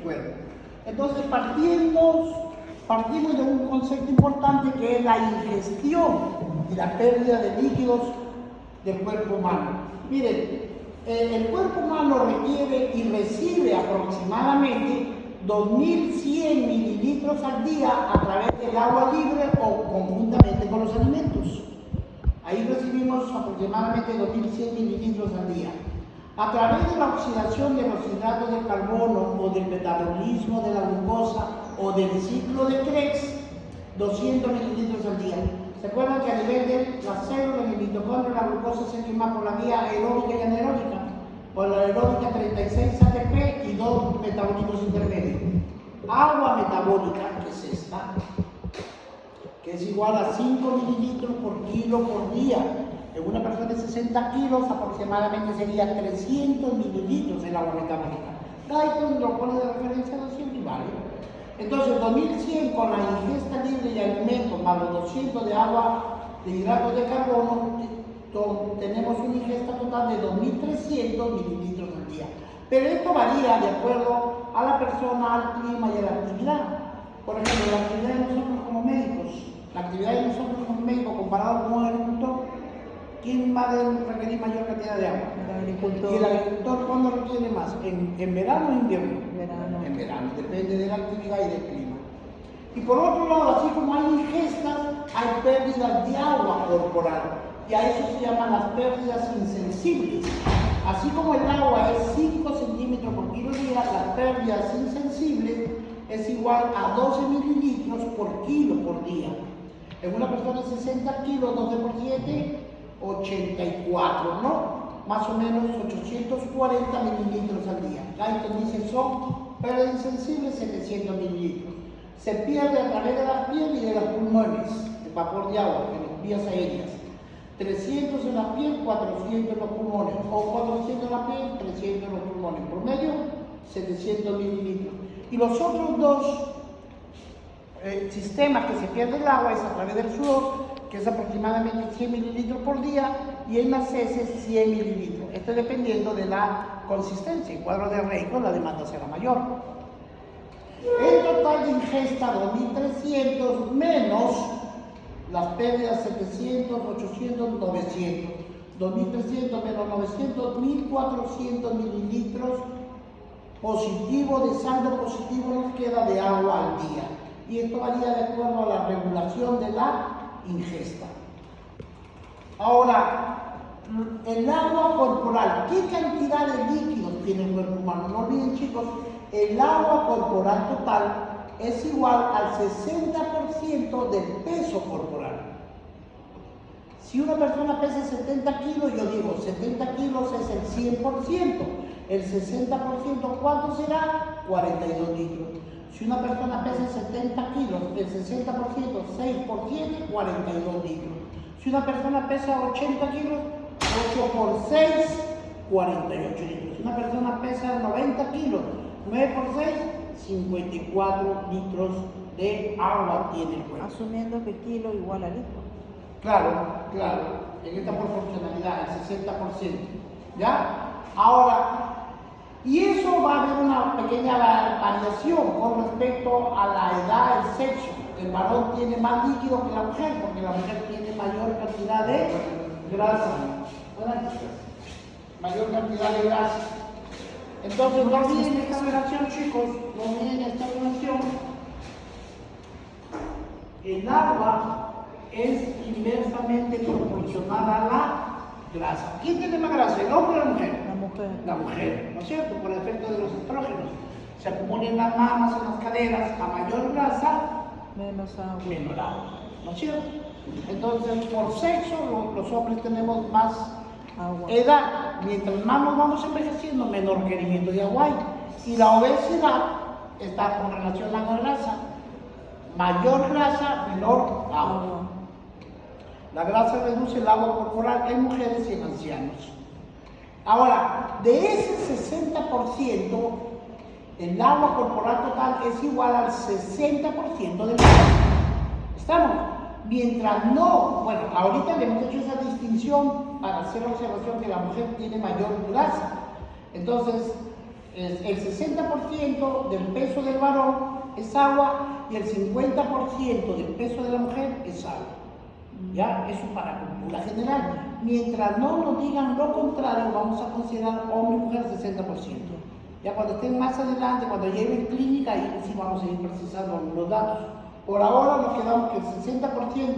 cuerpo. Entonces partimos de un concepto importante que es la ingestión y la pérdida de líquidos del cuerpo humano. Miren, el cuerpo humano requiere y recibe aproximadamente 2.100 mililitros al día a través del agua libre o conjuntamente con los alimentos. Ahí recibimos aproximadamente 2.100 mililitros al día. A través de la oxidación de los hidratos de carbono o del metabolismo de la glucosa o del ciclo de Krebs, 200 mililitros al día. ¿Se acuerdan que a nivel de las células, en el mitocondrio, la glucosa se quema por la vía aeróbica y anaeróbica? Por la aeróbica 36 ATP y 2 metabolitos intermedios. Agua metabólica, que es esta, que es igual a 5 mililitros por kilo por día. En una persona de 60 kilos aproximadamente sería 300 mililitros el agua metabólica. Guyton lo pone de referencia a 200 y vale. Entonces 2100 con la ingesta libre de alimentos más los 200 de agua de hidratos de carbono, tenemos una ingesta total de 2300 mililitros al día. Pero esto varía de acuerdo a la persona, al clima y a la actividad. Por ejemplo, la actividad de nosotros como médicos, la actividad de nosotros como médicos comparado con un agricultor, ¿quién va a requerir mayor cantidad de agua? El agricultor. ¿Y el agricultor cuándo requiere más? ¿En verano o invierno? Verano. En verano, depende de la actividad y del clima. Y por otro lado, así como hay ingestas, hay pérdidas de agua corporal. Y a eso se llaman las pérdidas insensibles. Así como el agua es 5 centímetros por kilo día, las pérdidas insensibles es igual a 12 mililitros por kilo por día. En una persona de 60 kilos, 12 por 7, 84, ¿no? Más o menos 840 mililitros al día. Guyton dice son pérdidas insensibles 700 mililitros. Se pierde a través de la piel y de los pulmones, el vapor de agua, en las vías aéreas. 300 en la piel, 400 en los pulmones, o 400 en la piel, 300 en los pulmones. Por medio, 700 mililitros. Y los otros dos sistemas que se pierde el agua es a través del sudor, que es aproximadamente 100 mililitros por día, y en las heces 100 mililitros. Esto dependiendo de la consistencia. En cuadro de Rayco la demanda será mayor. El total de ingesta 2.300 menos las pérdidas 700, 800, 900. 2.300 menos 900, 1.400 mililitros positivo de saldo positivo nos queda de agua al día. Y esto varía de acuerdo a la regulación de la ingesta. Ahora, el agua corporal, ¿qué cantidad de líquidos tiene el cuerpo humano? No olviden, chicos, el agua corporal total es igual al 60% del peso corporal. Si una persona pesa 70 kilos, yo digo 70 kilos es el 100%. El 60%, ¿cuánto será? 42 litros. Si una persona pesa 70 kilos, el 60%, 6 por 7, 42 litros. Si una persona pesa 80 kilos, 8 por 6, 48 litros. Si una persona pesa 90 kilos, 9 por 6, 54 litros de agua tiene el cuerpo. Asumiendo que kilo igual a litro. Claro, claro, en esta proporcionalidad, el 60%. ¿Ya? Ahora, y eso va a haber una pequeña variación con respecto a la edad, el sexo. El varón tiene más líquido que la mujer, porque la mujer tiene mayor cantidad de grasa. Mayor cantidad de grasa. Entonces, no olviden esta relación, chicos, no olviden esta relación. El agua es inversamente proporcional a la grasa. ¿Quién tiene más grasa, el hombre o la mujer? La mujer. La mujer, ¿no es cierto? Por el efecto de los estrógenos. Se acumulan en las mamas, en las caderas, a mayor grasa, Menos agua. menor agua, ¿no es cierto? Entonces, por sexo, los hombres tenemos más Agua. edad. Mientras más nos vamos envejeciendo, menor requerimiento de agua hay. Y la obesidad está con relación a la grasa. Mayor grasa, menor agua. La grasa reduce el agua corporal en mujeres y en ancianos. Ahora, de ese 60%, el agua corporal total es igual al 60% del agua. ¿Estamos? Mientras no, bueno, ahorita le hemos hecho esa distinción para hacer la observación que la mujer tiene mayor grasa. Entonces, El 60% del peso del varón es agua y el 50% del peso de la mujer es agua. ¿Ya? Eso para cultura general. Mientras no nos digan lo contrario, vamos a considerar hombre y mujer 60%. Ya cuando estén más adelante, cuando lleven clínica, ahí sí vamos a ir precisando algunos datos. Por ahora nos quedamos que el 60%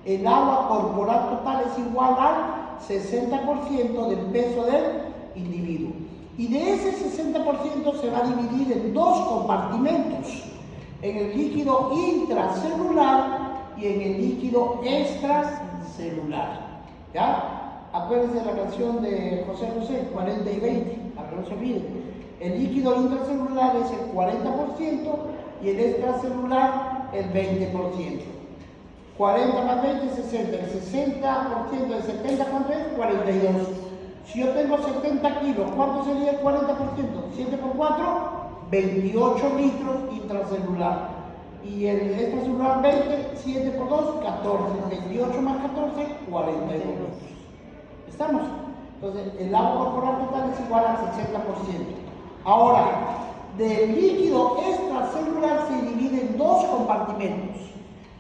el agua corporal total es igual al 60% del peso del individuo. Y de ese 60% se va a dividir en dos compartimentos, en el líquido intracelular y en el líquido extracelular. ¿Ya? Acuérdense de la canción de José José, 40 y 20, para que no se olviden. El líquido intracelular es el 40% y el extracelular el 20%. 40 más 20 es 60. El 60% de 70, ¿cuánto es? 42. Si yo tengo 70 kilos, ¿cuánto sería el 40%? 7 por 4, 28 litros intracelular. Y el extracelular 20, 7 por 2, 14. 28 más 14, 42 litros. ¿Estamos? Entonces, el agua corporal total es igual al 60%. Ahora, del líquido extracelular se divide en dos compartimentos,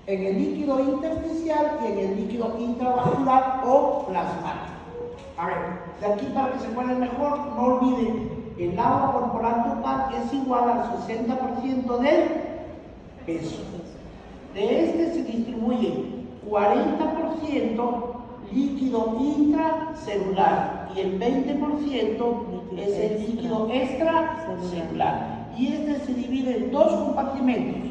en el líquido intersticial y en el líquido intravascular o plasmático. A ver, de aquí para que se encuentren mejor, no olviden, el agua corporal total es igual al 60% del peso. De este se distribuye 40% líquido intracelular y el 20% es el líquido extracelular. Y este se divide en dos compartimentos.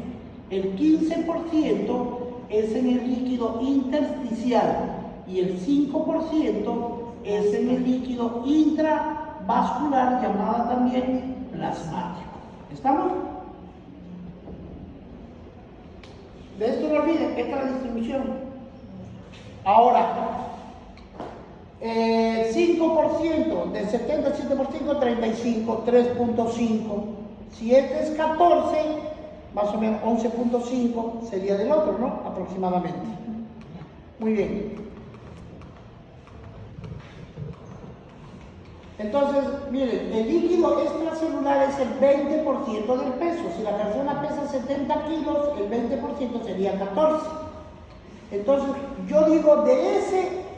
El 15% es en el líquido intersticial y el 5% es en el líquido intravascular, llamado también plasmático. ¿Estamos? De esto no olviden, esta es la distribución. Ahora, 5% del 70, 7%, 35, 3.5. Si este es 14, más o menos 11.5 sería del otro, ¿no? Aproximadamente. Muy bien. Entonces, miren, el líquido extracelular es el 20% del peso. Si la persona pesa 70 kilos, el 20% sería 14. Entonces, yo digo, de ese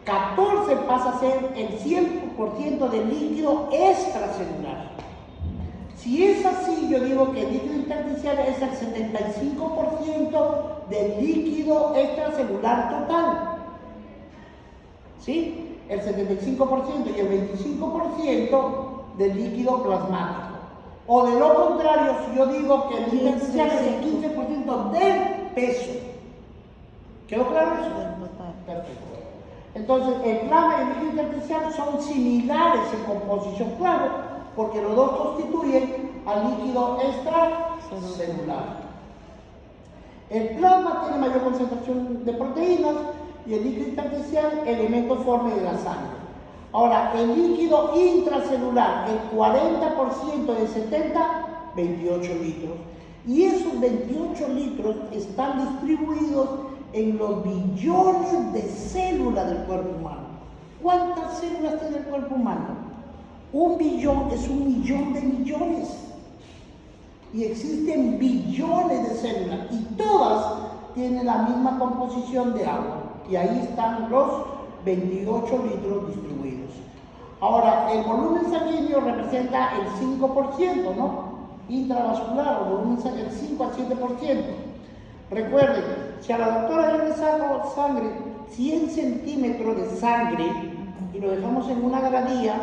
14 pasa a ser el 100% del líquido extracelular. Si es así, yo digo que el líquido intersticial es el 75% del líquido extracelular total. ¿Sí? El 75% y el 25% del líquido plasmático. O de lo contrario, si yo digo que el líquido intersticial es el 15% del peso. ¿Quedó claro eso? Perfecto. Entonces, el plasma y el líquido intersticial son similares en composición, claro, porque los dos constituyen al líquido extracelular. El plasma tiene mayor concentración de proteínas y el líquido intersticial elementos formes de la sangre. Ahora, el líquido intracelular, el 40% de 70, 28 litros. Y esos 28 litros están distribuidos en los billones de células del cuerpo humano. ¿Cuántas células tiene el cuerpo humano? 1 billón es 1 millón de millones. Y existen billones de células y todas tienen la misma composición de agua. Y ahí están los 28 litros distribuidos. Ahora, el volumen sanguíneo representa el 5%, ¿no? Intravascular, o volumen sanguíneo, el 5 al 7%. Recuerden, si a la doctora yo le saco sangre, 100 centímetros de sangre, y lo dejamos en una gradía,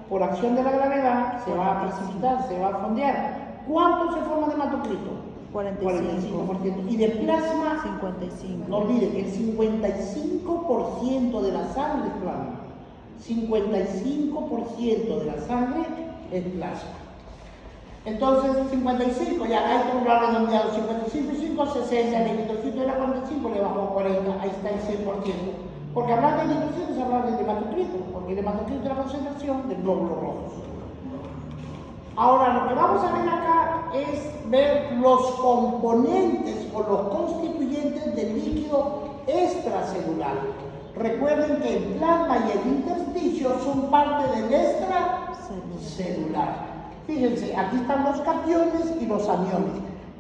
por acción de la gravedad, se va a precipitar, se va a fondear. ¿Cuánto se forma de hematocrito? 45%. Y de plasma, 55. no olviden, el 55% de la sangre es plasma. 55% de la sangre es plasma. Entonces, 55, ya hay que hablar redondeado, 55 y 5, 60, el eritrocito era 45, le bajó a 40, ahí está el 100%. Porque hablar de eritrocito es hablar del hematocrito, porque el hematocrito es la concentración del glóbulo rojo. Ahora, lo que vamos a ver acá es ver los componentes o los constituyentes del líquido extracelular. Recuerden que el plasma y el intersticio son parte del extracelular. Fíjense, aquí están los cationes y los aniones.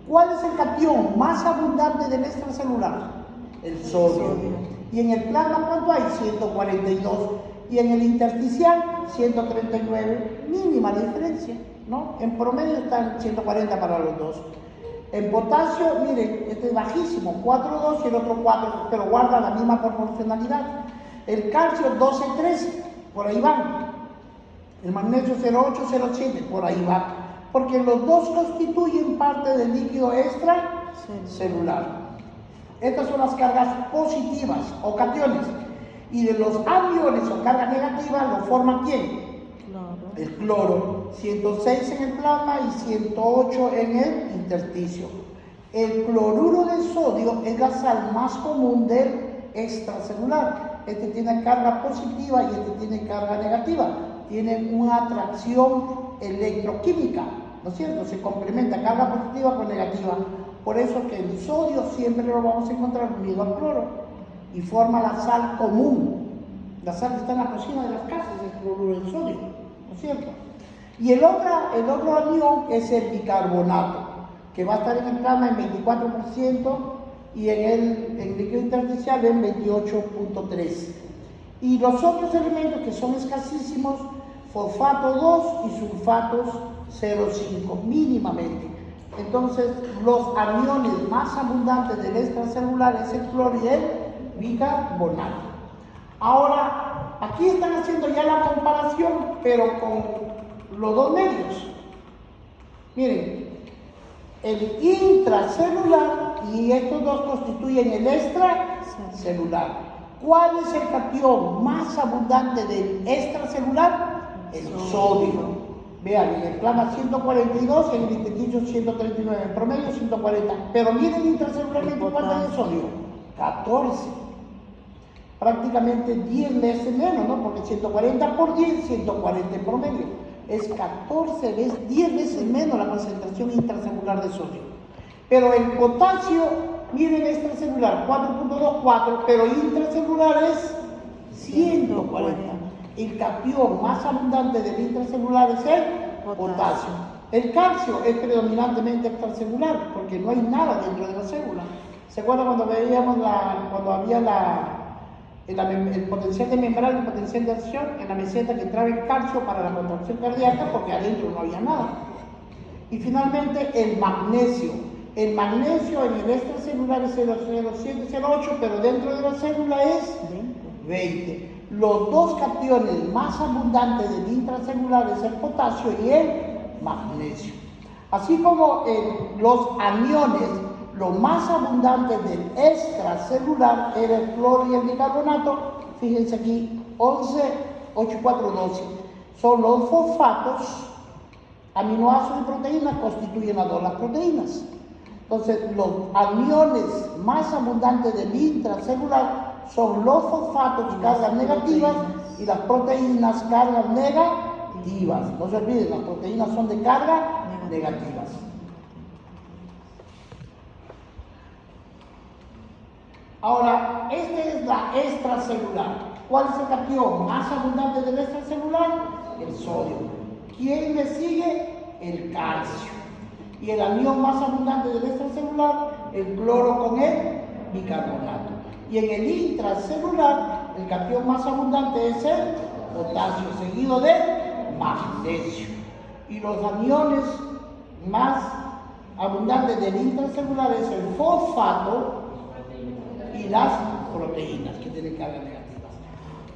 ¿Cuál es el cation más abundante del extracelular? El sodio. Y en el plasma, ¿cuánto hay? 142. Y en el intersticial, 139. Mínima la diferencia, ¿no? En promedio están 140 para los dos. En potasio, miren, este es bajísimo, 4,2 y el otro 4, pero guarda la misma proporcionalidad. El calcio, 12,13, por ahí van. El magnesio, 0,8, 0,7, por ahí va. Porque los dos constituyen parte del líquido extracelular. Estas son las cargas positivas o cationes. Y de los aniones o carga negativa lo forman ¿quién? Claro. El cloro, 106 en el plasma y 108 en el intersticio. El cloruro de sodio es la sal más común del extracelular. Este tiene carga positiva y este tiene carga negativa. Tienen una atracción electroquímica, ¿no es cierto? Se complementa carga positiva con negativa. Por eso que el sodio siempre lo vamos a encontrar unido al cloro y forma la sal común. La sal que está en la cocina de las casas es el cloruro de sodio, ¿no es cierto? Y el otro anión es el bicarbonato, que va a estar en el plasma en 24% y en el líquido intersticial en 28,3%. Y los otros elementos que son escasísimos, fosfato 2 y sulfatos 0,5 mínimamente. Entonces, los aniones más abundantes del extracelular es el cloro y el bicarbonato. Ahora, aquí están haciendo ya la comparación, pero con los dos medios. Miren, el intracelular y estos dos constituyen el extracelular. ¿Cuál es el cation más abundante del extracelular? El sodio. Vean, en el plasma 142, en el intersticio 139, en promedio 140. Pero miren intracelularmente cuánto es de sodio. 14. Prácticamente 10 veces menos, ¿no? Porque 140 por 10, 140 en promedio. Es 14 veces, 10 veces menos la concentración intracelular de sodio. Pero el potasio, miren extracelular, 4,2, 4, pero intracelular es 140. El cation más abundante del intracelular es el potasio. El calcio es predominantemente extracelular, porque no hay nada dentro de la célula. ¿Se acuerdan cuando veíamos cuando había el potencial de membrana y el potencial de acción en la meseta que entraba el calcio para la contracción cardíaca? Porque adentro no había nada. Y finalmente el magnesio. El magnesio en el extracelular es 0,07, 0,8, pero dentro de la célula es 20. Los dos cationes más abundantes del intracelular es el potasio y el magnesio. Así como los aniones, lo más abundante del extracelular era el cloro y el bicarbonato. Fíjense aquí, 11, 8, 4, 12. Son los fosfatos, aminoácidos y proteínas constituyen las proteínas. Entonces, los aniones más abundantes del intracelular son los fosfatos, cargas negativas, y las proteínas, cargas negativas. No se olviden, las proteínas son de carga negativas. Ahora, esta es la extracelular. ¿Cuál es el cation más abundante del extracelular? El sodio. ¿Quién le sigue? El calcio. Y el anión más abundante del extracelular, el cloro con el bicarbonato. Y en el intracelular, el cation más abundante es el potasio, seguido del magnesio. Y los aniones más abundantes del intracelular es el fosfato y las proteínas, que tienen cargas negativas.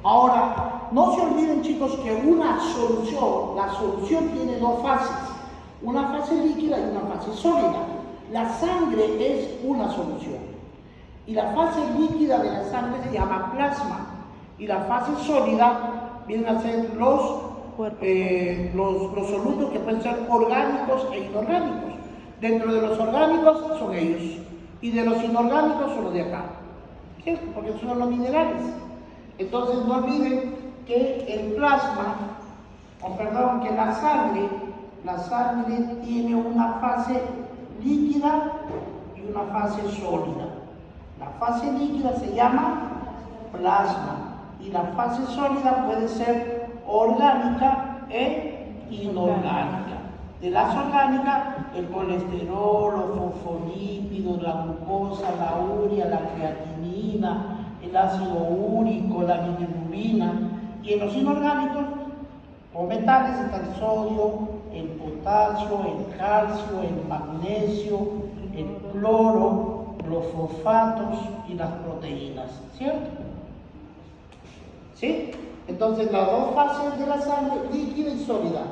Ahora, no se olviden, chicos, que una solución, la solución tiene dos fases. Una fase líquida y una fase sólida. La sangre es una solución. Y la fase líquida de la sangre se llama plasma. Y la fase sólida vienen a ser los solutos que pueden ser orgánicos e inorgánicos. Dentro de los orgánicos son ellos. Y de los inorgánicos son los de acá. ¿Cierto? Porque son los minerales. Entonces no olviden que el plasma, que la sangre tiene una fase líquida y una fase sólida. La fase líquida se llama plasma y la fase sólida puede ser orgánica e inorgánica. de grasa orgánica, el colesterol, los fosfolípidos, la glucosa, la urea, la creatinina, el ácido úrico, la bilirrubina. Y en los inorgánicos, o metales, está el sodio, el potasio, el calcio, el magnesio, el cloro, los fosfatos y las proteínas, ¿cierto? ¿Sí? Entonces, las dos fases de la sangre, líquida y sólida.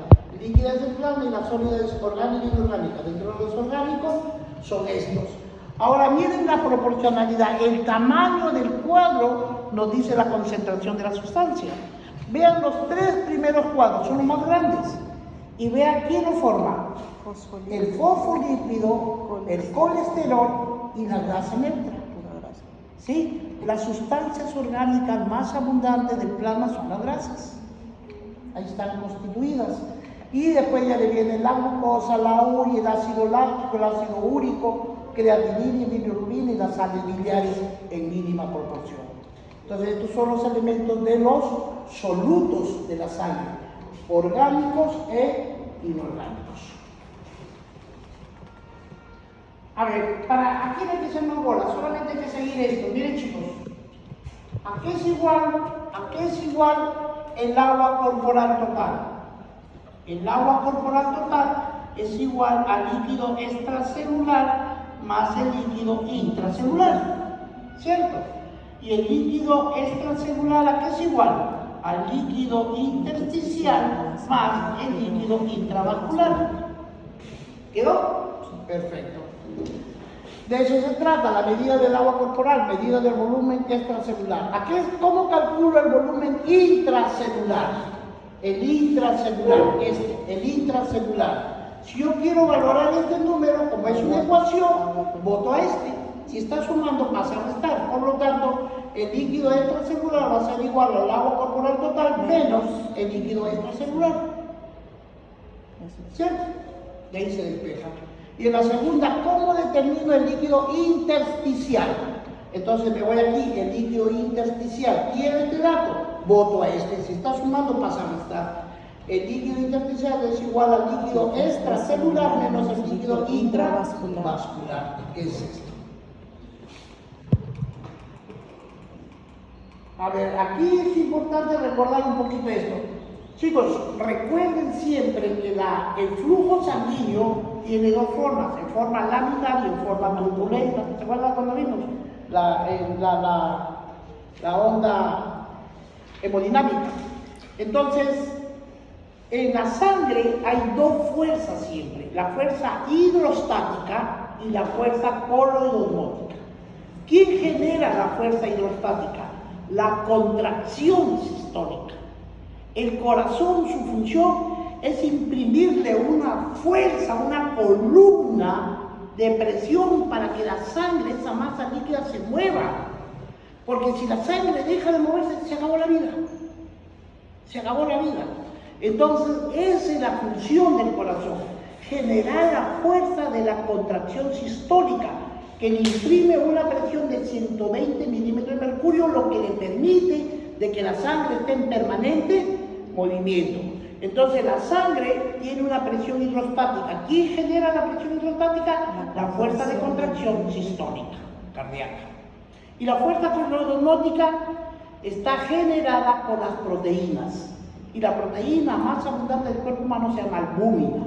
Líquida es el plasma y la sólida es orgánica y inorgánica. Dentro de los orgánicos son estos. Ahora miren la proporcionalidad. El tamaño del cuadro nos dice la concentración de la sustancia. Vean los tres primeros cuadros, son los más grandes. Y vean quién lo forma. El fosfolípido, el colesterol y la grasa neutra. ¿Sí? Las sustancias orgánicas más abundantes del plasma son las grasas. Ahí están constituidas. Y después ya le viene la glucosa, la urea, el ácido láctico, el ácido úrico, creatinina y bilirrubina y las sales biliares en mínima proporción. Entonces estos son los elementos de los solutos de la sangre, orgánicos e inorgánicos. A ver, aquí no hay que hacer más bolas, solamente hay que seguir esto. Miren chicos, ¿a qué es igual el agua corporal total? El agua corporal total es igual al líquido extracelular más el líquido intracelular, ¿cierto? Y el líquido extracelular, ¿a qué es igual? Al líquido intersticial más el líquido intravascular. ¿Quedó? Perfecto. De eso se trata, la medida del agua corporal, medida del volumen extracelular. ¿Cómo calculo el volumen intracelular? El intracelular. Si yo quiero valorar este número, como es una ecuación, voto a este. Si está sumando, pasa a restar. Por lo tanto, el líquido extracelular va a ser igual al agua corporal total menos el líquido extracelular. ¿Cierto? De ahí se despeja. Y en la segunda, ¿cómo determino el líquido intersticial? Entonces me voy aquí, el líquido intersticial. ¿Quiero este dato? Voto a este. Si está sumando, pasa a restar. El líquido intersticial es igual al líquido extracelular menos el líquido intravascular. ¿Qué es esto? A ver, aquí es importante recordar un poquito esto. Chicos, recuerden siempre que el flujo sanguíneo tiene dos formas, en forma laminar y en forma turbulenta. ¿Se acuerdan cuando vimos la onda hemodinámica? Entonces, en la sangre hay dos fuerzas siempre, la fuerza hidrostática y la fuerza coloidosmótica. ¿Quién genera la fuerza hidrostática? La contracción sistólica. El corazón, su función es imprimirle una fuerza, una columna de presión para que la sangre, esa masa líquida, se mueva. Porque si la sangre deja de moverse, se acabó la vida. Se acabó la vida. Entonces, esa es la función del corazón, generar la fuerza de la contracción sistólica, que le imprime una presión de 120 milímetros de mercurio, lo que le permite de que la sangre esté en permanente movimiento. Entonces la sangre tiene una presión hidrostática. ¿Quién genera la presión hidrostática? La fuerza de contracción sistólica, cardíaca. Y la fuerza coloidosmótica está generada por las proteínas. Y la proteína más abundante del cuerpo humano se llama albúmina.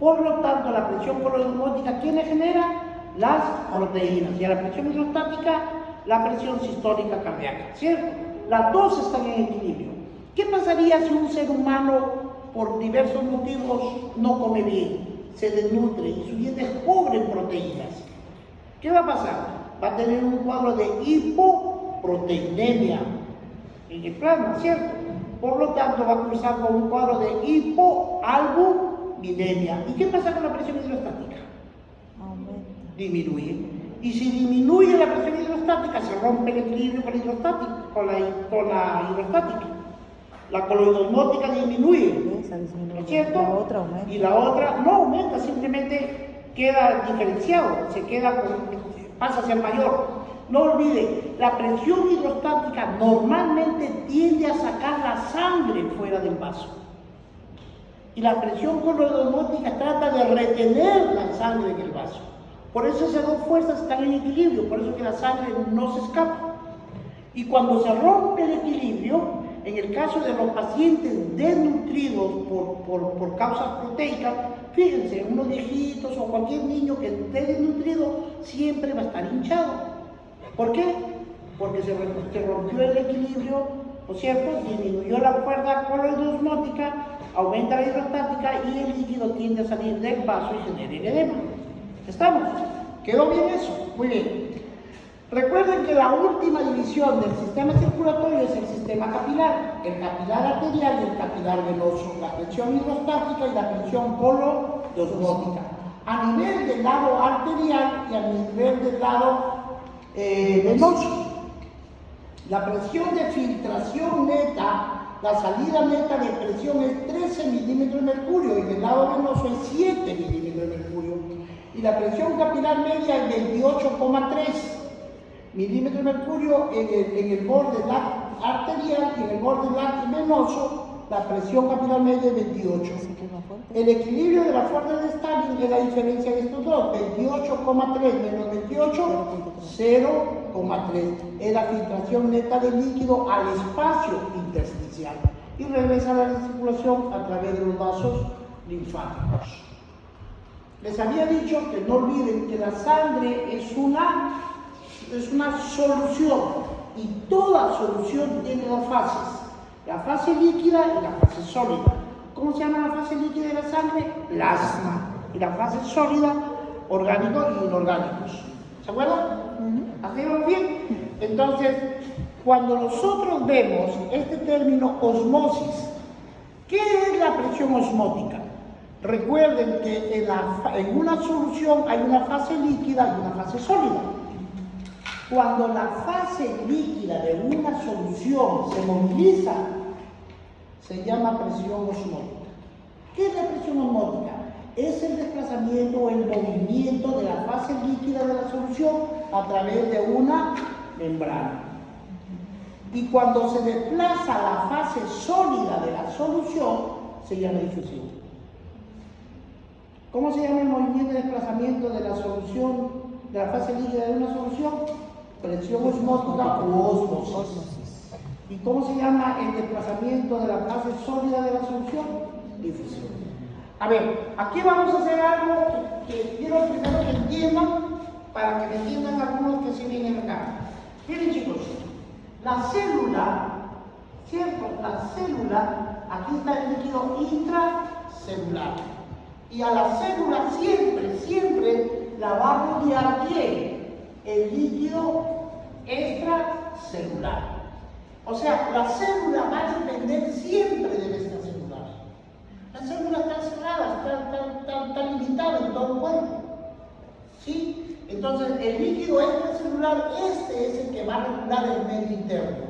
Por lo tanto, la presión coloidosmótica, ¿quién le genera? Las proteínas. Y a la presión hidrostática, la presión sistólica cardíaca, ¿cierto? Las dos están en equilibrio. ¿Qué pasaría si un ser humano, por diversos motivos, no come bien, se desnutre y su dieta es pobre en proteínas? ¿Qué va a pasar? Va a tener un cuadro de hipoproteinemia en el plasma, ¿cierto? Por lo tanto, va a cruzar con un cuadro de hipoalbuminemia. ¿Y qué pasa con la presión hidrostática? Disminuye. Y si disminuye la presión hidrostática, se rompe el equilibrio con la hidrostática. La coloidosmótica disminuye, ¿no es cierto? La otra aumenta. Y la otra no aumenta, simplemente queda diferenciado, pasa a ser mayor. No olvide, la presión hidrostática normalmente tiende a sacar la sangre fuera del vaso. Y la presión coloidosmótica trata de retener la sangre en el vaso. Por eso esas dos fuerzas están en equilibrio, por eso que la sangre no se escapa. Y cuando se rompe el equilibrio, en el caso de los pacientes desnutridos por causas proteicas, fíjense, unos viejitos o cualquier niño que esté desnutrido siempre va a estar hinchado. ¿Por qué? Porque se rompió el equilibrio, ¿no es cierto? Disminuyó la fuerza coloidosmótica, aumenta la hidrostática y el líquido tiende a salir del vaso y genera el edema. ¿Estamos? ¿Quedó bien eso? Muy bien. Recuerden que la última división del sistema circulatorio es el sistema capilar, el capilar arterial y el capilar venoso, la presión hidrostática y la presión coloidosmótica. A nivel del lado arterial y a nivel del lado venoso. La presión de filtración neta, la salida neta de presión es 13 milímetros de mercurio y del lado venoso es 7 milímetros de mercurio. Y la presión capilar media es 28,3 milímetros de mercurio en el borde arterial y en el borde venoso. La presión capilar media es 28. El equilibrio de la fuerza de Stalin es la diferencia de estos dos, 28,3 menos 28, 0,3. Es la filtración neta del líquido al espacio intersticial y regresa a la circulación a través de los vasos linfáticos. Les había dicho que no olviden que la sangre es una solución y toda solución tiene dos fases. La fase líquida y la fase sólida. ¿Cómo se llama la fase líquida de la sangre? Plasma. Y la fase sólida, orgánicos y inorgánicos. ¿Se acuerdan? ¿Hacemos bien? Entonces, cuando nosotros vemos este término osmosis, ¿qué es la presión osmótica? Recuerden que en una solución hay una fase líquida y una fase sólida. Cuando la fase líquida de una solución se moviliza, se llama presión osmótica. ¿Qué es la presión osmótica? Es el desplazamiento o el movimiento de la fase líquida de la solución a través de una membrana. Y cuando se desplaza la fase sólida de la solución, se llama difusión. ¿Cómo se llama el movimiento de desplazamiento de la solución, de la fase líquida de una solución? Presión osmótica o osmosis. ¿Y cómo se llama el desplazamiento de la fase sólida de la solución? Difusión. A ver, aquí vamos a hacer algo que quiero primero que entiendan, para que me entiendan algunos que sí vienen acá. Miren chicos, la célula, ¿cierto? La célula, aquí está el líquido intracelular. Y a la célula siempre la va a rodear ¿quién? El líquido extracelular. O sea, la célula va a depender siempre del extracelular. La célula está cerrada, está limitada en todo el cuerpo. ¿Sí? Entonces, el líquido extracelular, este es el que va a regular el medio interno.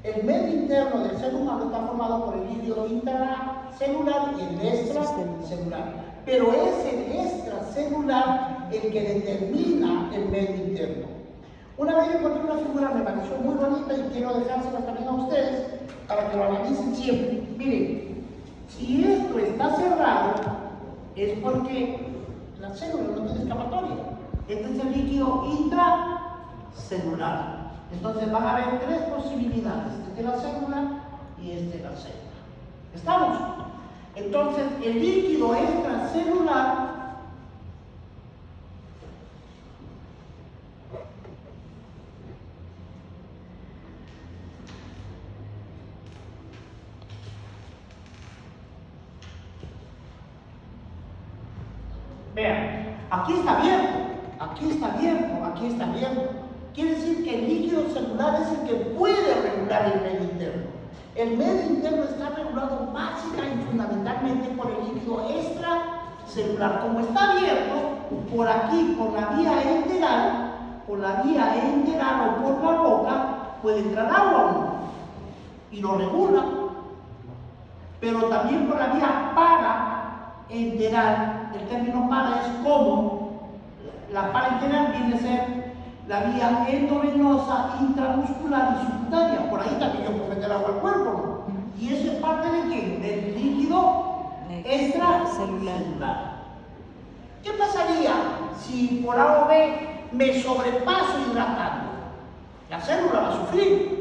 El medio interno del ser humano está formado por el líquido intracelular y el extracelular. Pero es el extracelular el que determina el medio interno. Una vez encontré una figura, me pareció muy bonita y quiero dejársela también a ustedes para que lo analicen siempre. Miren, si esto está cerrado, es porque la célula no tiene escapatoria. Este es el líquido intracelular. Entonces van a haber tres posibilidades. Este es la célula y este es la célula. ¿Estamos? Entonces, el líquido extracelular vean, aquí está abierto, aquí está abierto, aquí está abierto. Quiere decir que el líquido celular es el que puede regular el medio interno. El medio interno está regulado básica y fundamentalmente por el líquido extracelular. Como está abierto, por aquí, por la vía enteral o por la boca, puede entrar agua y lo regula. Pero también por la vía paraenteral, el término para es como, la paraenteral viene a ser la vía endovenosa, intramuscular y subcutánea. Por ahí también yo puedo meter agua al cuerpo, ¿no? Y eso es parte de ¿qué? Del líquido extracelular. ¿Qué pasaría si por A o B me sobrepaso hidratando? La célula va a sufrir.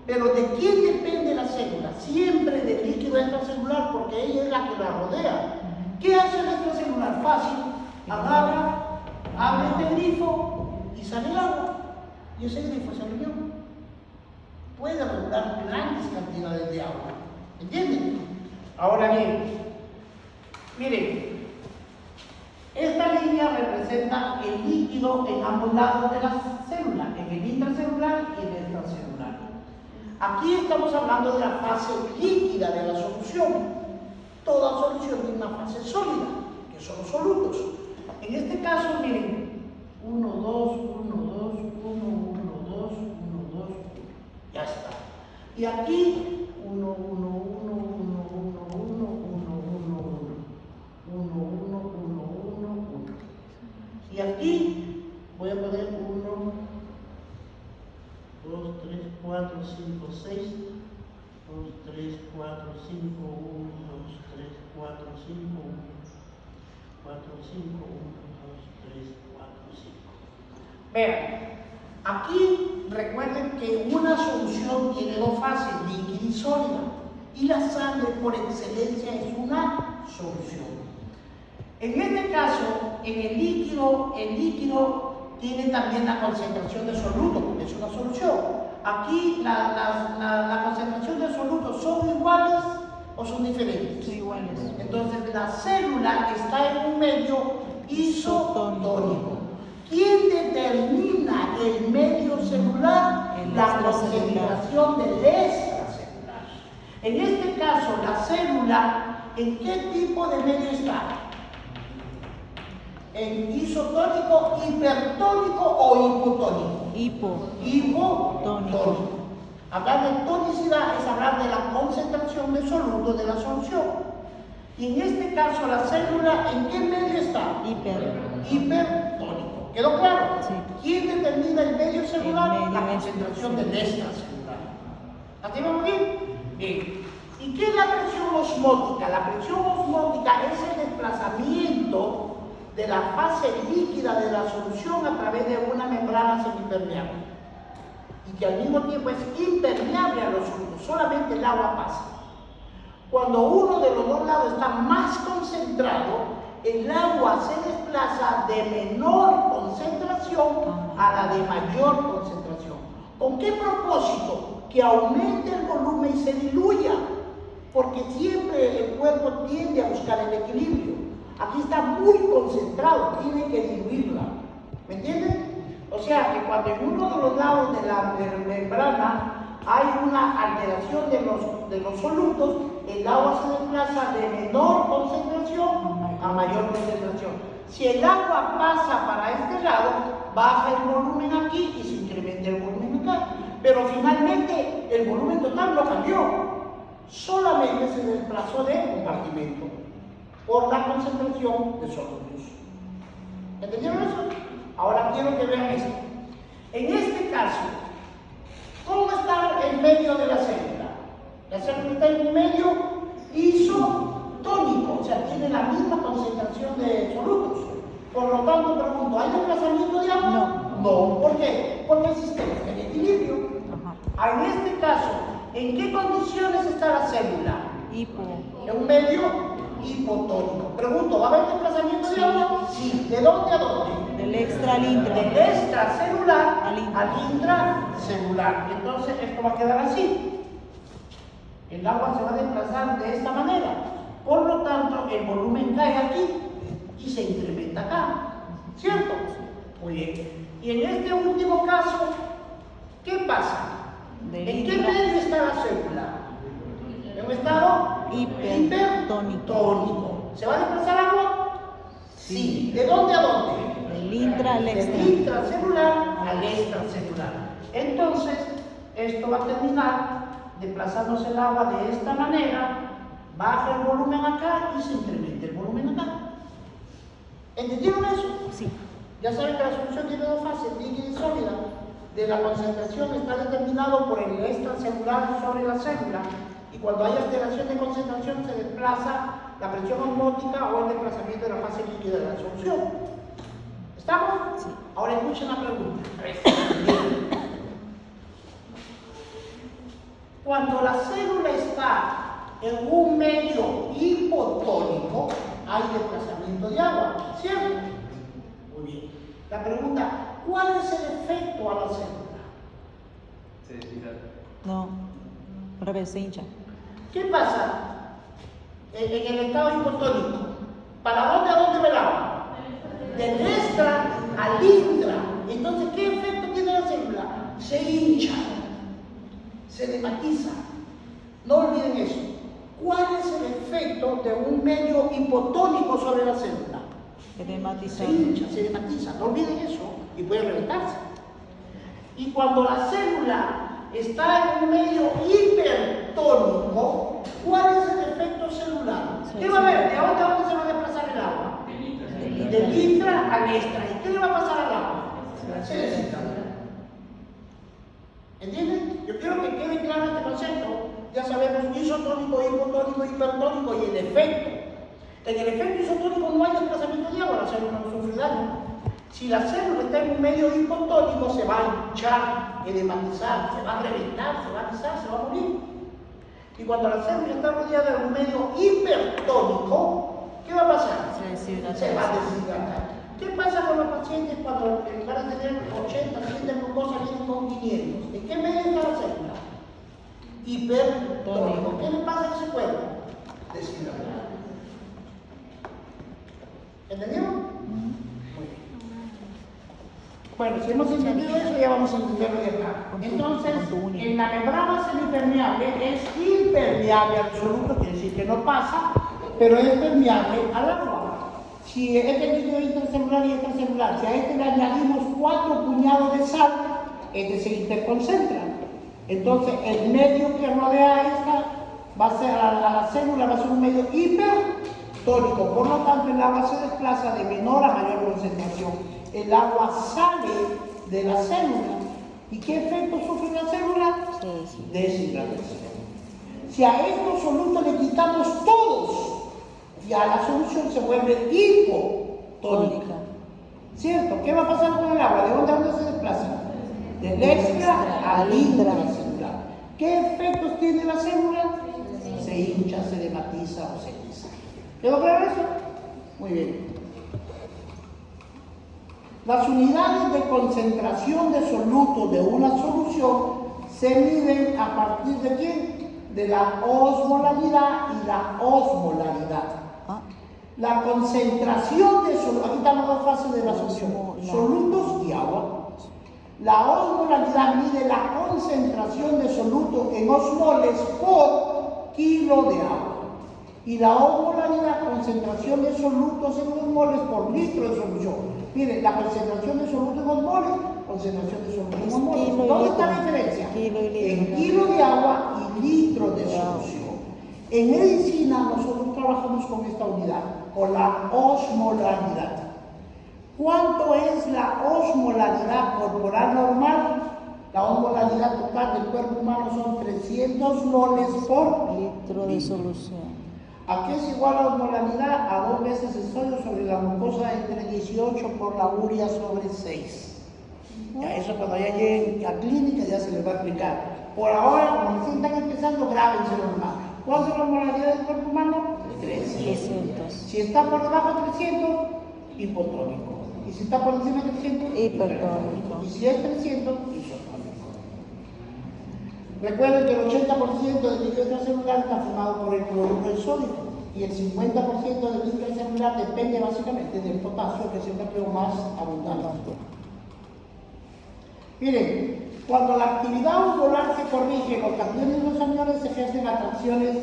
Pero ¿de quién depende la célula? Siempre del líquido extracelular, porque ella es la que la rodea. ¿Qué hace el extracelular? Fácil. Agarra, abre este grifo y sale el agua. Y ese grifo se abrió. Puede regular grandes cantidades de agua. ¿Entienden? Ahora bien, miren, esta línea representa el líquido en ambos lados de la célula, en el intracelular y en el extracelular. Aquí estamos hablando de la fase líquida de la solución. Toda solución tiene una fase sólida, que son los solutos. En este caso, miren, 1, 2, 1, 2, 1, 1, 2, 1, 2, ya está. Y aquí, 1, 1, 1, 1, 1, 1, 1, 1, 1, 1, 1, 1, 1, 1. Y aquí voy a poner 1, 2, 3, 4, 5, 6, 2, 3, 4, 5, 1, 2, 3, 4, 5, 1, 4, 5, 1, 2, 3, 4, 5. Vean, aquí recuerden que una solución tiene dos fases, líquida y sólida, y la sangre por excelencia es una solución. En este caso, en el líquido tiene también la concentración de soluto, porque es una solución. Aquí la concentración de solutos son iguales o son diferentes. Son iguales. Entonces la célula está en un medio isotónico. ¿Quién determina el medio celular? La concentración del extracelular. En este caso, la célula, ¿en qué tipo de medio está? ¿En isotónico, hipertónico o hipotónico? Hipotónico. Hablar de tonicidad es hablar de la concentración de soluto de la solución. Y en este caso, la célula, ¿en qué medio está? Hipertónico. ¿Quedó claro? Sí. ¿Quién determina el medio celular? El medio la concentración del extracelular. ¿Así vamos bien? Bien. ¿Y qué es la presión osmótica? La presión osmótica es el desplazamiento de la fase líquida de la solución a través de una membrana semipermeable y que al mismo tiempo es impermeable a los solutos, solamente el agua pasa. Cuando uno de los dos lados está más concentrado, el agua se desplaza de menor concentración a la de mayor concentración. ¿Con qué propósito? Que aumente el volumen y se diluya, porque siempre el cuerpo tiende a buscar el equilibrio. Aquí está muy concentrado, tiene que diluirla. ¿Me entienden? O sea que cuando en uno de los lados de la membrana hay una alteración de los solutos, el agua se desplaza de menor concentración a mayor concentración. Si el agua pasa para este lado, baja el volumen aquí y se incrementa el volumen acá. Pero finalmente el volumen total no cambió, solamente se desplazó de compartimento por la concentración de solutos. ¿Entendieron eso? Ahora quiero que vean esto. En este caso, ¿cómo está el medio de la célula? La célula está en un medio isotónico, o sea, tiene la misma concentración de solutos. Por lo tanto, pregunto, ¿hay desplazamiento de agua? No. ¿Por qué? Porque el sistema está en equilibrio. En este caso, ¿en qué condiciones está la célula? En un medio hipotónico. Pregunto, ¿va a haber desplazamiento de agua? Sí. ¿De dónde a dónde? Del extra al intra. Del extracelular al intracelular. Entonces esto va a quedar así. El agua se va a desplazar de esta manera. Por lo tanto, el volumen cae aquí y se incrementa acá. ¿Cierto? Muy bien. Y en este último caso, ¿qué pasa? ¿En qué medio está la célula? En un estado hipertónico. ¿Se va a desplazar agua? Sí. ¿De dónde a dónde? Del intra al extra. Del intracelular al extracelular. Entonces, esto va a terminar desplazándose el agua de esta manera, baja el volumen acá y se incrementa el volumen acá. ¿Entendieron eso? Sí. Ya saben que la solución tiene dos fases, líquida y sólida. De la concentración está determinado por el extracelular sobre la célula, y cuando hay alteración de concentración se desplaza la presión osmótica o el desplazamiento de la fase líquida de la solución. ¿Estamos? Sí. Ahora escuchen la pregunta. Cuando la célula está en un medio hipotónico, hay desplazamiento de agua, ¿cierto? Muy bien. La pregunta, ¿cuál es el efecto a la célula? Se deshidrata. No. Al revés, se hincha. ¿Qué pasa en el estado hipotónico? ¿Para dónde a dónde va el agua? Del extra al intra. Entonces, ¿qué efecto tiene la célula? Se hincha, se dematiza. No olviden eso. ¿Cuál es el efecto de un medio hipotónico sobre la célula? Se hincha, se dematiza. No olviden eso y puede reventarse. Y cuando la célula está en un medio hipertónico, ¿cuál es el efecto celular? ¿Qué va a haber? ¿De dónde a dónde se va a desplazar el agua? Del intra al extra. ¿Y qué le va a pasar al agua? Se deshidrata. ¿Entienden? Yo quiero que quede claro este concepto. Ya sabemos isotónico, hipotónico, hipertónico y el efecto. En el efecto isotónico no hay desplazamiento de agua, la célula no sufre daño. Si la célula está en un medio hipotónico, se va a hinchar, edematizar, se va a reventar, se va a alisar, se va a morir. Y cuando la célula está rodeada de un medio hipertónico, ¿qué va a pasar? Se va a deshidratar. ¿Qué pasa con los pacientes cuando en lugar de tener 80, 100 de glucosa vienen con 500? ¿En qué medio está la célula? Hipertónico. ¿Qué le pasa a ese cuerpo? Deshidratado. ¿Entendieron? Muy bien. Bueno, si hemos entendido eso, ya vamos a entenderlo de acá. Entonces, en la membrana semipermeable es impermeable absoluto, quiere decir que no pasa, pero es permeable al agua. Si este líquido intracelular y extracelular, si a este le añadimos 4 puñados de sal, este se interconcentra. Entonces, el medio que rodea a esta va a ser, a la célula va a ser un medio hipertónico. Por lo tanto, el agua se desplaza de menor a mayor concentración. El agua sale de la célula. ¿Y qué efecto sufre la célula? Deshidratación. Si a estos solutos le quitamos todos, ya la solución se vuelve hipotónica. ¿Cierto? ¿Qué va a pasar con el agua? ¿De dónde a dónde se desplaza? Del extra al intracelular. ¿Qué efectos tiene la célula? Se hincha, se dematiza o se lisa. ¿Quedó claro eso? Muy bien. Las unidades de concentración de soluto de una solución se miden a partir de ¿quién? De la osmolaridad y la osmolaridad. La concentración de solutos, aquí están las dos fases de la solución, solutos y agua. La osmolaridad mide la concentración de soluto en osmoles por kilo de agua. Y la osmolaridad, concentración de solutos en osmoles por litro de solución. Miren, la concentración de soluto en osmoles, concentración de soluto en osmoles. ¿Dónde está la diferencia? En kilo de agua y litro de solución. En medicina nosotros trabajamos con esta unidad, con la osmolaridad. ¿Cuánto es la osmolaridad corporal normal? La osmolaridad total del cuerpo humano son 300 moles por litro de solución. ¿A qué es igual la osmolaridad? A 2 veces el sodio sobre la glucosa entre 18 por la urea sobre 6. Ya eso cuando ya lleguen a clínica ya se les va a explicar. Por ahora, como recién están empezando, grábenselo nomás. ¿Cuánto es la osmolaridad del cuerpo humano? 300. Si está por debajo de 300, hipotónico. Y si está por encima de 300, hipertónico. Y si es 300, isotónico. Recuerden que el 80% del líquido intracelular está formado por el cloruro del sodio y el 50% del líquido intracelular depende básicamente del potasio, que es el núcleo más abundante. Miren, cuando la actividad osmolar se corrige, los cationes y los aniones ejercen atracciones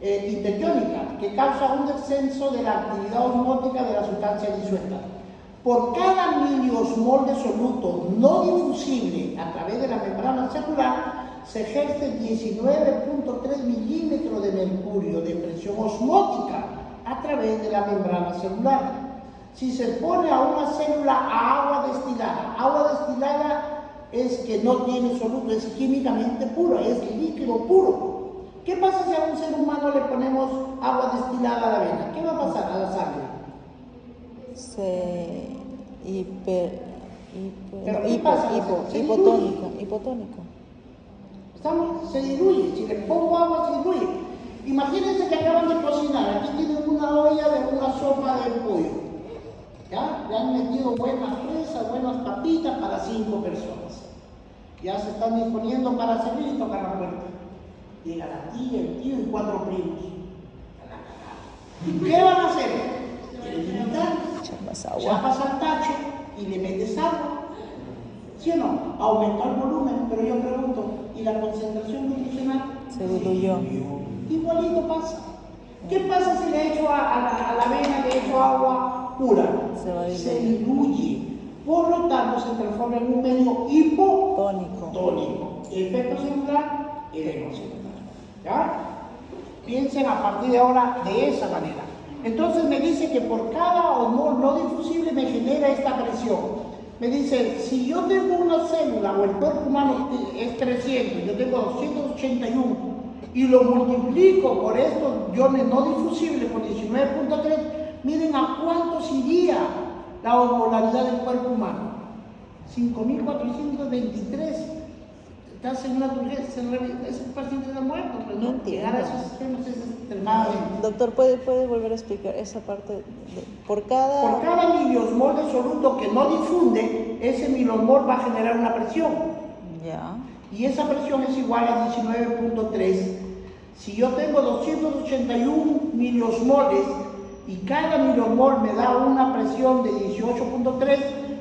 interiónicas que causan un descenso de la actividad osmótica de la sustancia disuelta. Por cada miliosmol de soluto no difusible a través de la membrana celular, se ejerce 19.3 milímetros de mercurio de presión osmótica a través de la membrana celular. Si se pone a una célula a agua destilada es que no tiene soluto, es químicamente puro, es líquido puro. ¿Qué pasa si a un ser humano le ponemos agua destilada a la vena? ¿Qué va a pasar a la sangre? Se ¿Pero qué pasa? Se hipotónica. Se diluye. Si le pongo agua, se diluye. Imagínense que acaban de cocinar. Aquí tienen una olla de una sopa de pollo. ¿Ya? Le han metido buenas fresas, buenas papitas para 5 personas. Ya se están disponiendo para servir y tocar la puerta. Llega la tía, el tío y 4 primos. ¿Qué van a hacer? ¿Quieren imitar? Chapas al tacho y le metes agua. ¿Sí o no? Aumentó el volumen, pero yo pregunto, ¿y la concentración nutricional? Se diluyó. Igualito pasa. ¿Qué pasa si le echo a la avena, le echo agua pura? Se diluye. Por lo tanto, se transforma en un medio hipotónico. Efecto celular, edema celular. ¿Ya? Piensen a partir de ahora de esa manera. Entonces me dice que por cada hormona no difusible me genera esta presión. Me dice, si yo tengo una célula o el cuerpo humano es 300, yo tengo 281 y lo multiplico por estos iones no difusibles por 19.3, miren a cuántos iría la osmolaridad del cuerpo humano. 5.423. Estás en una turgencia, ese paciente está muerto, pero no entiendo. Llegar a esos extremos es extremadamente. Doctor, ¿puede volver a explicar esa parte? Por cada miliosmol de soluto que no difunde, ese miliosmol va a generar una presión. Ya. Y esa presión es igual a 19.3. Si yo tengo 281 miliosmoles y cada miliosmol me da una presión de 18.3,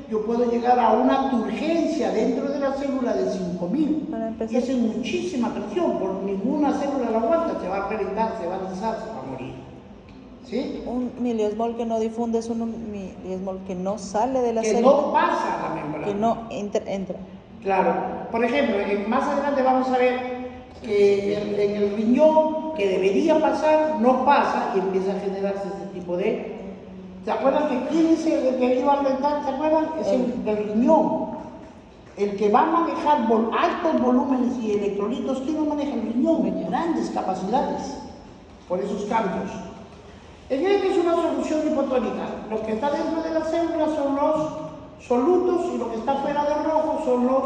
yo puedo llegar a una turgencia dentro de la célula de 5.000. Y esa es muchísima presión, por ninguna célula la aguanta, se va a reventar, se va a alisar, se va a morir. ¿Sí? Un miliosmol que no difunde es un miliosmol que no sale de la célula. Que no pasa a la membrana. Que no entra. Claro. Por ejemplo, más adelante vamos a ver que en el riñón, que debería pasar, no pasa y empieza a generarse este tipo de... ¿Se acuerdan que quién es el que iba a rentar? ¿Se acuerdan? Es el riñón. El que va a manejar altos volúmenes y electrolitos, ¿quién lo maneja? El riñón. Grandes capacidades por esos cambios. En este es una solución hipotónica. Lo que está dentro de la célula son los solutos y lo que está fuera del rojo son los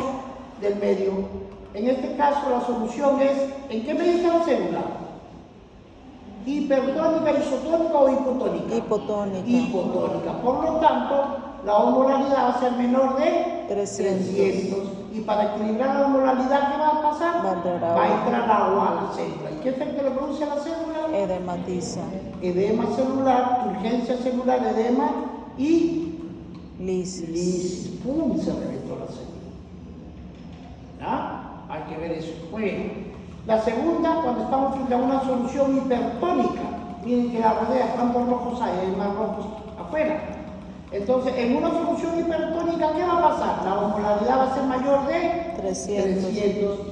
del medio. En este caso la solución es, ¿en qué medio está la célula? ¿Hipertónica, isotónica o hipotónica? Hipotónica. Por lo tanto, la osmolaridad va a ser menor de 300. Y para equilibrar la osmolaridad, ¿qué va a pasar? Va a entrar agua a la célula. ¿Y qué efecto le produce a la célula? Edematiza. Edema celular, turgencia celular, edema y lisis. ¡Pum! Se reventó la célula. ¿Ya? Hay que ver eso. Muy bien. La segunda, cuando estamos frente a una solución hipertónica, miren que la rodea, ¿cuántos rojos hay? Hay más rojos afuera. Entonces, en una solución hipertónica, ¿qué va a pasar? La osmolaridad va a ser mayor de 300.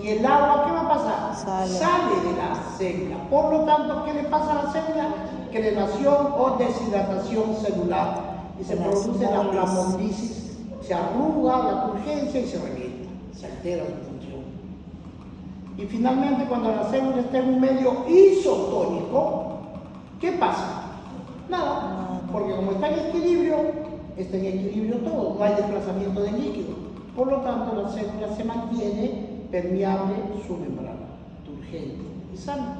¿Y el agua qué va a pasar? Sale de la célula. Por lo tanto, ¿qué le pasa a la célula? Crenación o deshidratación celular. Y se produce la plasmolisis, se arruga la turgencia y se revienta. Se altera su función. Y finalmente, cuando la célula está en un medio isotónico, ¿qué pasa? Nada, porque como está en equilibrio todo, no hay desplazamiento de líquido. Por lo tanto, la célula se mantiene permeable su membrana, turgente y sana.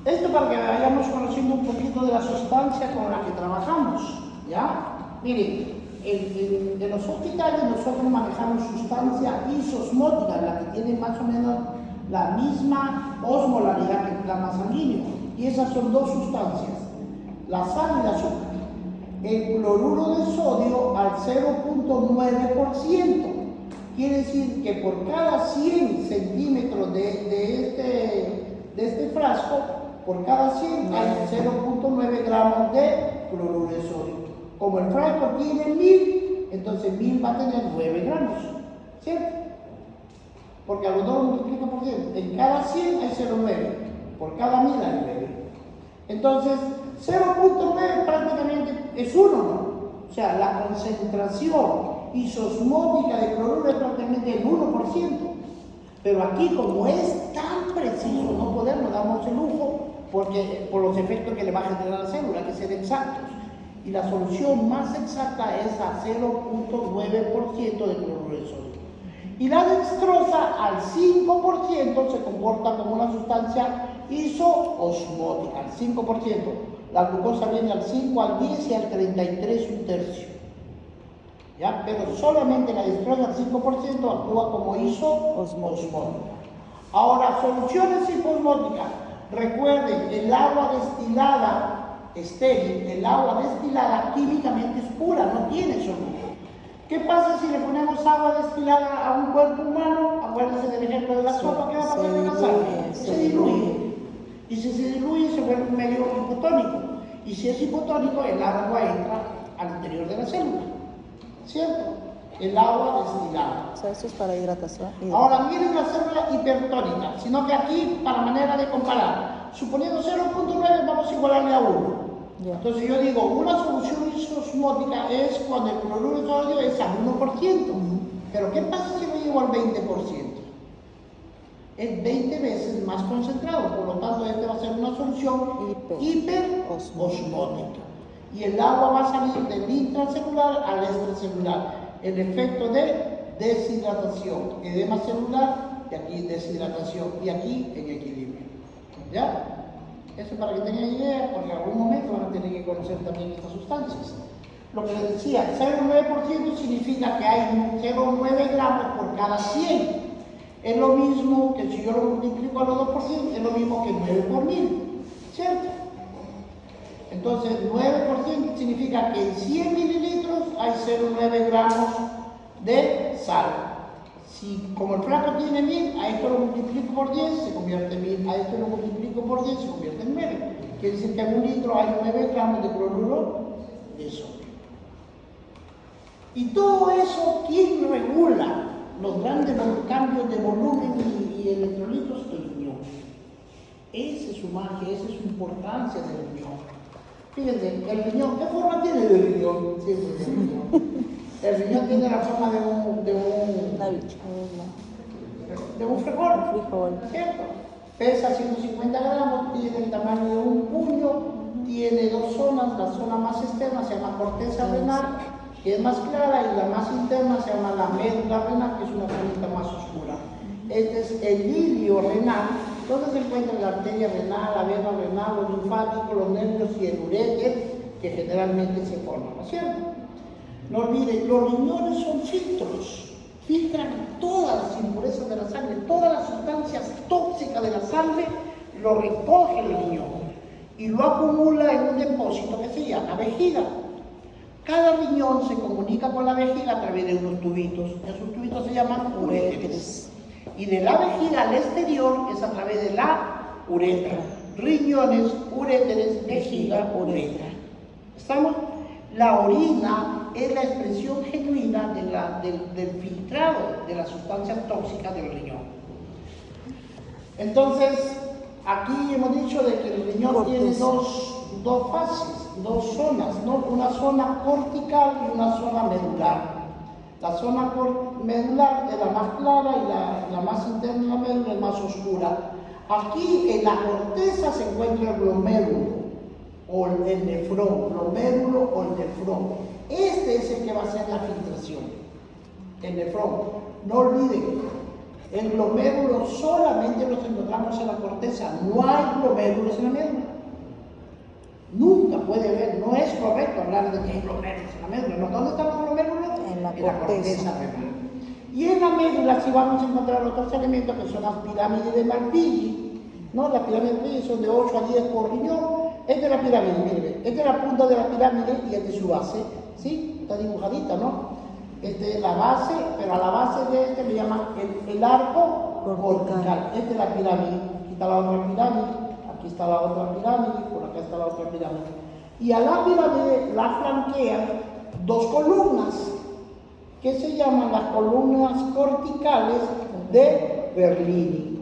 Esto para que vayamos conociendo un poquito de la sustancia con la que trabajamos, ¿ya? Miren, en los hospitales nosotros manejamos sustancia isosmótica, la que tiene más o menos la misma osmolaridad que el plasma sanguíneo. Y esas son dos sustancias, la sal y el azúcar. El cloruro de sodio al 0.9%. Quiere decir que por cada 100 centímetros de este frasco, por cada 100 hay 0.9 gramos de cloruro de sodio. Como el frasco tiene 1000, entonces 1000 va a tener 9 gramos, ¿cierto? Porque a los dos multiplica por 100. En cada 100 hay 0.9, por cada 1000 hay 9. Entonces, 0.9 prácticamente es 1, ¿no? O sea, la concentración isosmótica de cloruro es prácticamente el 1%. Pero aquí, como es tan preciso, no podemos darnos el lujo porque, por los efectos que le va a generar la célula, hay que ser exactos. Y la solución más exacta es a 0.9% de cloruro de sodio. Y la dextrosa al 5% se comporta como una sustancia isoosmótica, al 5%. La glucosa viene al 5, al 10 y al 33, un tercio. ¿Ya? Pero solamente la dextrosa al 5% actúa como isoosmótica. Ahora, soluciones hiposmóticas. Recuerden, el agua destilada estéril, el agua destilada químicamente es pura, no tiene solución. ¿Qué pasa si le ponemos agua destilada a un cuerpo humano? Acuérdense del ejemplo de la sopa, ¿qué va a pasar con la sangre? Se diluye. Y si se diluye, se vuelve un medio hipotónico. Y si es hipotónico, el agua entra al interior de la célula. ¿Cierto? El agua destilada. O sea, esto es para hidratación. Ahora miren la célula hipertónica, sino que aquí, para manera de comparar, suponiendo 0.9, vamos a igualarle a 1. Ya. Entonces yo digo, una solución isosmótica es cuando el cloruro de sodio es al 1%. Pero ¿qué pasa si lo llevo al 20%? Es 20 veces más concentrado, por lo tanto este va a ser una solución hiperosmótica. Y el agua va a salir del intracelular al extracelular. El efecto de deshidratación, edema celular, y aquí deshidratación, y aquí en equilibrio. ¿Ya? Eso para que tengan idea, porque en algún momento van a tener que conocer también estas sustancias. Lo que les decía, 0,9% significa que hay 0,9 gramos por cada 100. Es lo mismo que si yo lo multiplico a los 2%, es lo mismo que 9 por 1000, ¿cierto? Entonces, 9% significa que en 100 mililitros hay 0,9 gramos de sal. Si, como el flaco tiene 1000, a esto lo multiplico por 10, se convierte en 1000, a esto lo multiplico por 10, se convierte en 9. Quiere decir que en un litro hay 9 gramos de cloruro de sodio. Y todo eso, ¿quién regula los grandes cambios de volumen y electrolitos? El riñón. Esa es su magia, esa es su importancia del riñón. Fíjense, el riñón, ¿qué forma tiene el riñón? Siempre el riñón. El riñón tiene la forma de un frijol, ¿cierto? Pesa 150 gramos, tiene el tamaño de un puño, tiene dos zonas, la zona más externa se llama corteza renal, que es más clara, y la más interna se llama la médula renal, que es una zonita más oscura. Este es el ilio renal, donde se encuentra la arteria renal, la vena renal, los linfáticos, los nervios y el uréter, que generalmente se forman, ¿no es cierto? No olviden, los riñones son filtros, filtran todas las impurezas de la sangre, todas las sustancias tóxicas de la sangre, lo recoge el riñón y lo acumula en un depósito que se llama vejiga. Cada riñón se comunica con la vejiga a través de unos tubitos, esos tubitos se llaman uréteres. Y de la vejiga al exterior es a través de la uretra. Riñones, uréteres, vejiga, uretra. ¿Estamos? La orina es la expresión genuina del filtrado de las sustancias tóxicas del riñón. Entonces, aquí hemos dicho de que el riñón tiene dos fases, dos zonas, ¿no? Una zona cortical y una zona medular. La zona medular es la más clara y la más interna de la médula es más oscura. Aquí en la corteza se encuentra el glomérulo o el nefrón, glomérulo o el nefrón. Este es el que va a hacer la filtración, el nefrón. No olviden, el glomérulo solamente los encontramos en la corteza, no hay glomérulos en la médula. Nunca puede haber, no es correcto hablar de que hay glomérulos en la médula. ¿No? ¿Dónde están los glomérulos? En la corteza renal. Y en la médula sí vamos a encontrar otros elementos que son las pirámides de Marpighi, ¿no? Las pirámides de Marpighi son de 8 a 10 por riñón. Esta es la pirámide, miren, esta es la punta de la pirámide y esta es su base, ¿sí? Está dibujadita, ¿no? Esta es la base, pero a la base de este le llaman el arco cortical. Esta es la pirámide, aquí está la otra pirámide, aquí está la otra pirámide, por acá está la otra pirámide. Y a la pirámide la flanquean dos columnas, que se llaman las columnas corticales de Berlini.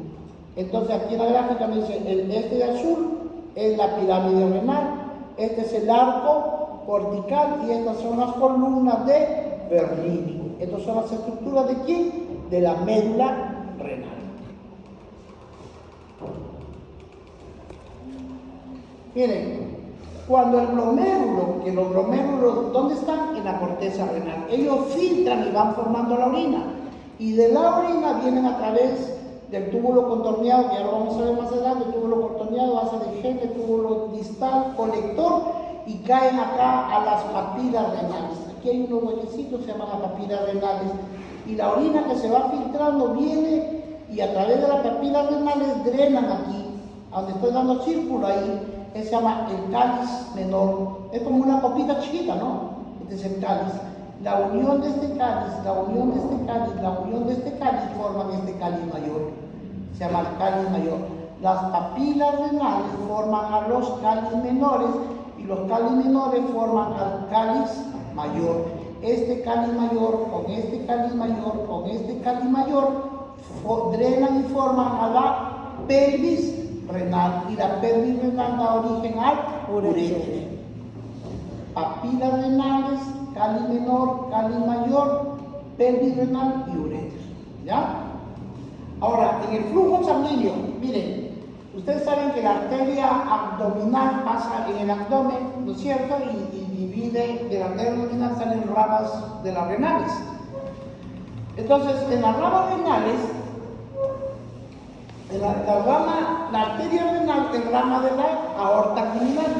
Entonces aquí en la gráfica me dice, este de azul es la pirámide renal, este es el arco cortical y estas son las columnas de Berlini. Estas son las estructuras de ¿quién? De la médula renal. Miren, cuando el glomérulo, que los glomérulos, ¿dónde están? En la corteza renal. Ellos filtran y van formando la orina. Y de la orina vienen a través del túbulo contorneado, que ya lo vamos a ver más adelante, el túbulo contorneado, asa de Henle, túbulo distal, colector, y caen acá a las papilas renales. Aquí hay unos huequecitos, se llaman las papilas renales. Y la orina que se va filtrando viene y a través de las papilas renales drenan aquí, a donde estoy dando círculo ahí, que se llama el cáliz menor. Es como una copita chiquita, ¿no? Este es el cáliz. La unión de este cáliz, la unión de este cáliz, la unión de este cáliz forman este cáliz mayor. Se llama el cáliz mayor. Las papilas renales forman a los cáliz menores y los cáliz menores forman al cáliz mayor. Este cáliz mayor con este cáliz mayor con este cáliz mayor drenan y forman a la pelvis renal, y la pelvis renal da origen al uréter. Papilas renales, cáliz menor, cáliz mayor, pelvis renal y uréter. ¿Ya? Ahora, en el flujo sanguíneo, miren, ustedes saben que la arteria abdominal pasa en el abdomen, ¿no es cierto? Y divide, de la arteria abdominal salen ramas de las renales. Entonces, en las ramas renales, la arteria renal es rama de la aorta criminal.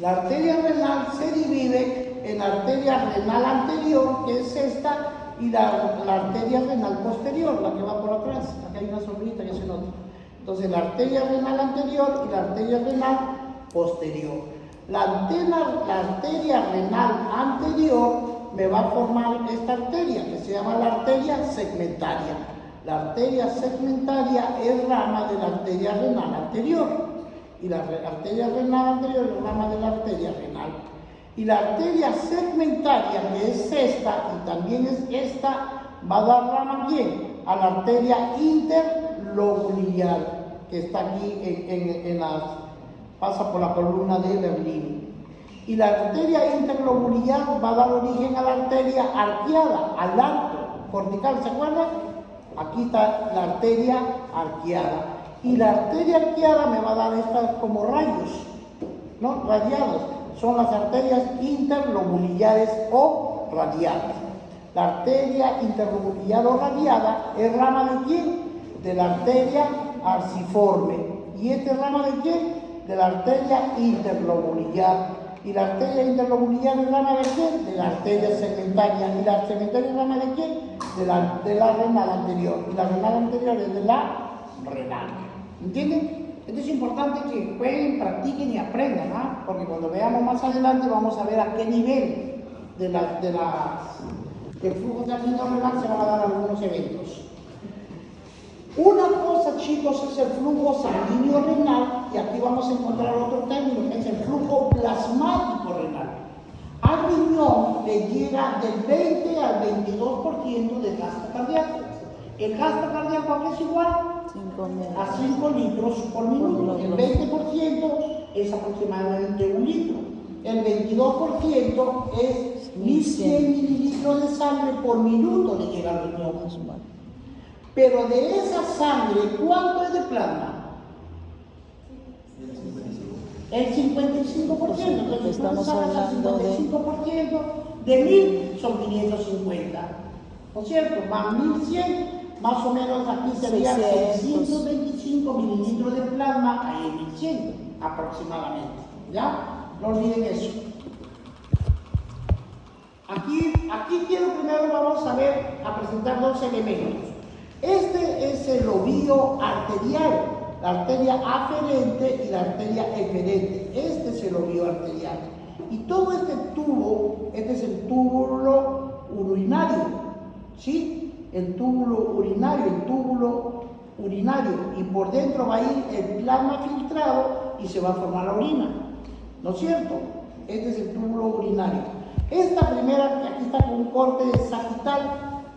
La arteria renal se divide en la arteria renal anterior, que es esta, y la arteria renal posterior, la que va por atrás. Acá hay una sombrita que se nota. Entonces, la arteria renal anterior y la arteria renal posterior. La arteria renal anterior me va a formar esta arteria, que se llama la arteria segmentaria. La arteria segmentaria es rama de la arteria renal anterior. Y la arteria renal anterior es rama de la arteria renal. Y la arteria segmentaria, que es esta y también es esta, va a dar rama ¿a quién? A la arteria interlobular, que está aquí pasa por la columna de Berlín. Y la arteria interlobular va a dar origen a la arteria arqueada, al arco cortical, ¿se acuerdan? Aquí está la arteria arqueada. Y la arteria arqueada me va a dar estas como rayos, ¿no? Radiados. Son las arterias interlobulares o radiadas. La arteria interlobular o radiada es rama ¿de quién? De la arteria arciforme. ¿Y esta es rama de quién? De la arteria interlobular. ¿Y la arteria interlobular es rama de quién? De la arteria segmentaria. ¿Y la segmentaria es rama de quién? De la renal anterior. Y la renal anterior es de la renal. ¿Entienden? Esto es importante que jueguen, practiquen y aprendan, ¿ah? Porque cuando veamos más adelante vamos a ver a qué nivel del flujo sanguíneo renal se van a dar algunos eventos. Una cosa, chicos, es el flujo sanguíneo renal, y aquí vamos a encontrar otro término, que es el flujo plasmático renal. Al riñón le llega del 20 al 22% del gasto cardíaco. El gasto cardíaco aquí es igual a 5 litros por minuto. El 20% es aproximadamente 1 litro. El 22% es 1100 mililitros de sangre por minuto le llega al riñón. Pero de esa sangre, ¿cuánto es de plasma? El 55%. Entonces, estamos hablando el 55% de 1000 son 550. ¿No es cierto? Más 1100. Más o menos aquí sería 625 mililitros de plasma a 1100 aproximadamente. ¿Ya? No olviden eso. Aquí quiero primero vamos a ver, a presentar dos elementos. Este es el ovillo arterial, la arteria aferente y la arteria eferente. Este es el ovillo arterial. Y todo este tubo, este es el túbulo urinario, ¿sí? El túbulo urinario, y por dentro va a ir el plasma filtrado y se va a formar la orina, ¿no es cierto? Este es el túbulo urinario. Esta primera, que aquí está con un corte sagital,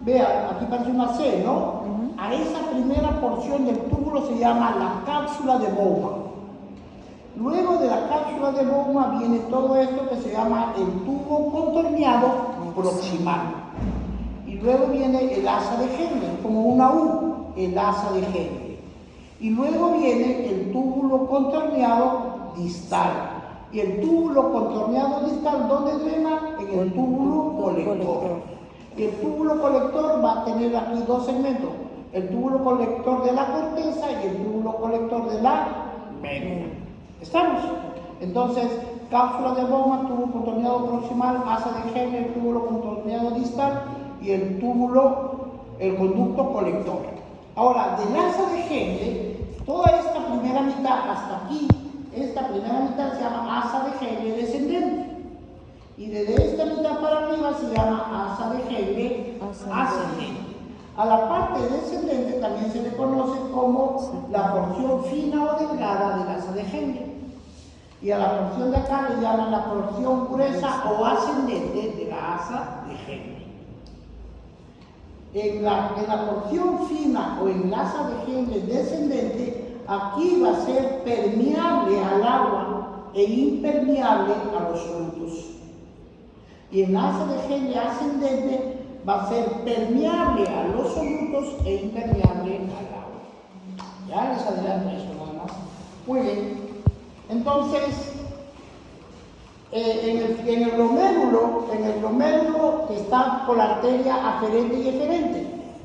vean, aquí parece una C, ¿no? A esa primera porción del túbulo se llama la cápsula de Bowman. Luego de la cápsula de Bowman viene todo esto que se llama el tubo contorneado proximal. Y luego viene el asa de Henle, como una U, el asa de Henle. Y luego viene el túbulo contorneado distal. Y el túbulo contorneado distal, ¿dónde drena? En el túbulo colector. Y el túbulo colector va a tener aquí dos segmentos: el túbulo colector de la corteza y el túbulo colector de la médula. ¿Estamos? Entonces, cápsula de Bowman, túbulo contorneado proximal, asa de Henle, túbulo contorneado distal y el conducto colector. Ahora, del asa de Henle, toda esta primera mitad hasta aquí, esta primera mitad se llama asa de Henle descendente. Y desde esta mitad para arriba se llama asa de Henle ascendente. A la parte descendente también se le conoce como la porción fina o delgada del asa de Henle. Y a la porción de acá le llaman la porción gruesa o ascendente de la asa de Henle. En la porción fina o en la asa de Henle descendente, aquí va a ser permeable al agua e impermeable a los solutos. Y en la asa de Henle ascendente va a ser permeable a los solutos e impermeable al agua. Ya les adelanto eso nada más. Muy bien. Entonces, en el glomérulo que está por la arteria aferente y eferente.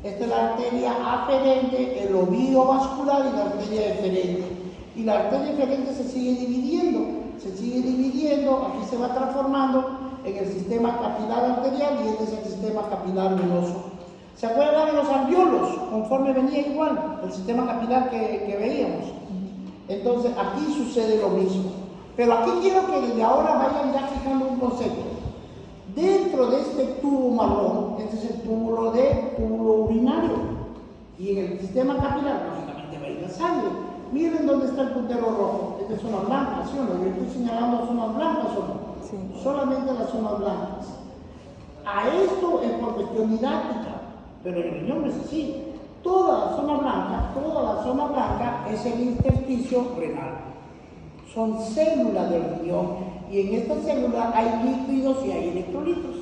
Esta es la arteria aferente, el ovío vascular y la arteria eferente. Y la arteria eferente se sigue dividiendo, aquí se va transformando en el sistema capilar arterial y este es el sistema capilar venoso. ¿Se acuerdan de los alvéolos? Conforme venía igual, el sistema capilar que veíamos. Entonces aquí sucede lo mismo. Pero aquí quiero que desde ahora vayan ya fijando un concepto. Dentro de este tubo marrón, este es el túbulo urinario. Y en el sistema capilar, lógicamente va a ir la sangre. Miren dónde está el puntero rojo. Esta es zona blanca, ¿sí o no? Yo estoy señalando zonas blancas o no. Sí. Solamente las zonas blancas. A esto es por cuestión didáctica, pero en el riñón no es así. Toda la zona blanca es el intersticio renal. Son células del riñón y en esta célula hay líquidos y hay electrolitos.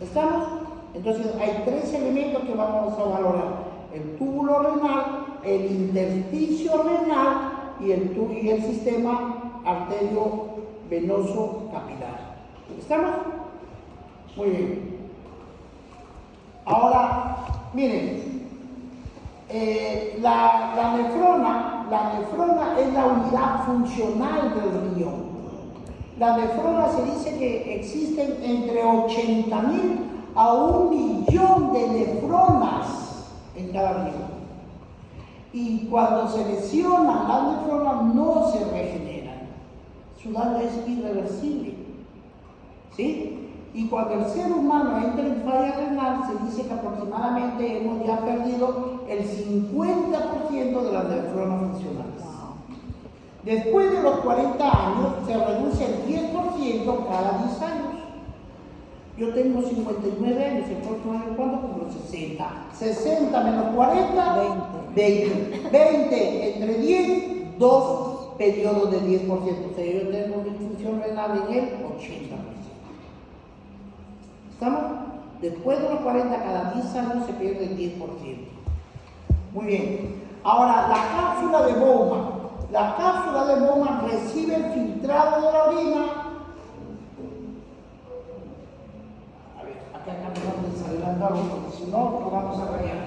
¿Estamos? Entonces hay tres elementos que vamos a valorar: el túbulo renal, el intersticio renal y el sistema arterio venoso capilar. ¿Estamos? Muy bien. Ahora, miren, la nefrona es la unidad funcional del riñón. La nefrona se dice que existen entre 80.000 a 1.000.000 de nefronas en cada riñón. Y cuando se lesionan las nefronas no se regeneran. Su daño es irreversible. ¿Sí? Y cuando el ser humano entra en falla renal, se dice que aproximadamente hemos ya perdido el 50% de las nefronas funcionales. Después de los 40 años, se reduce el 10% cada 10 años. Yo tengo 59 años, el próximo año, ¿cuánto? Como 60. 60 menos 40, 20. 20 entre 10, 2 periodos de 10%. O sea, yo tengo disfunción renal en el 80%. ¿Estamos? Después de los 40, cada 10 años se pierde el 10%. Muy bien. Ahora, la cápsula de Bowman. La cápsula de Bowman recibe el filtrado de la orina. A ver, acá vamos a desadelantar porque si no, lo vamos a rayar.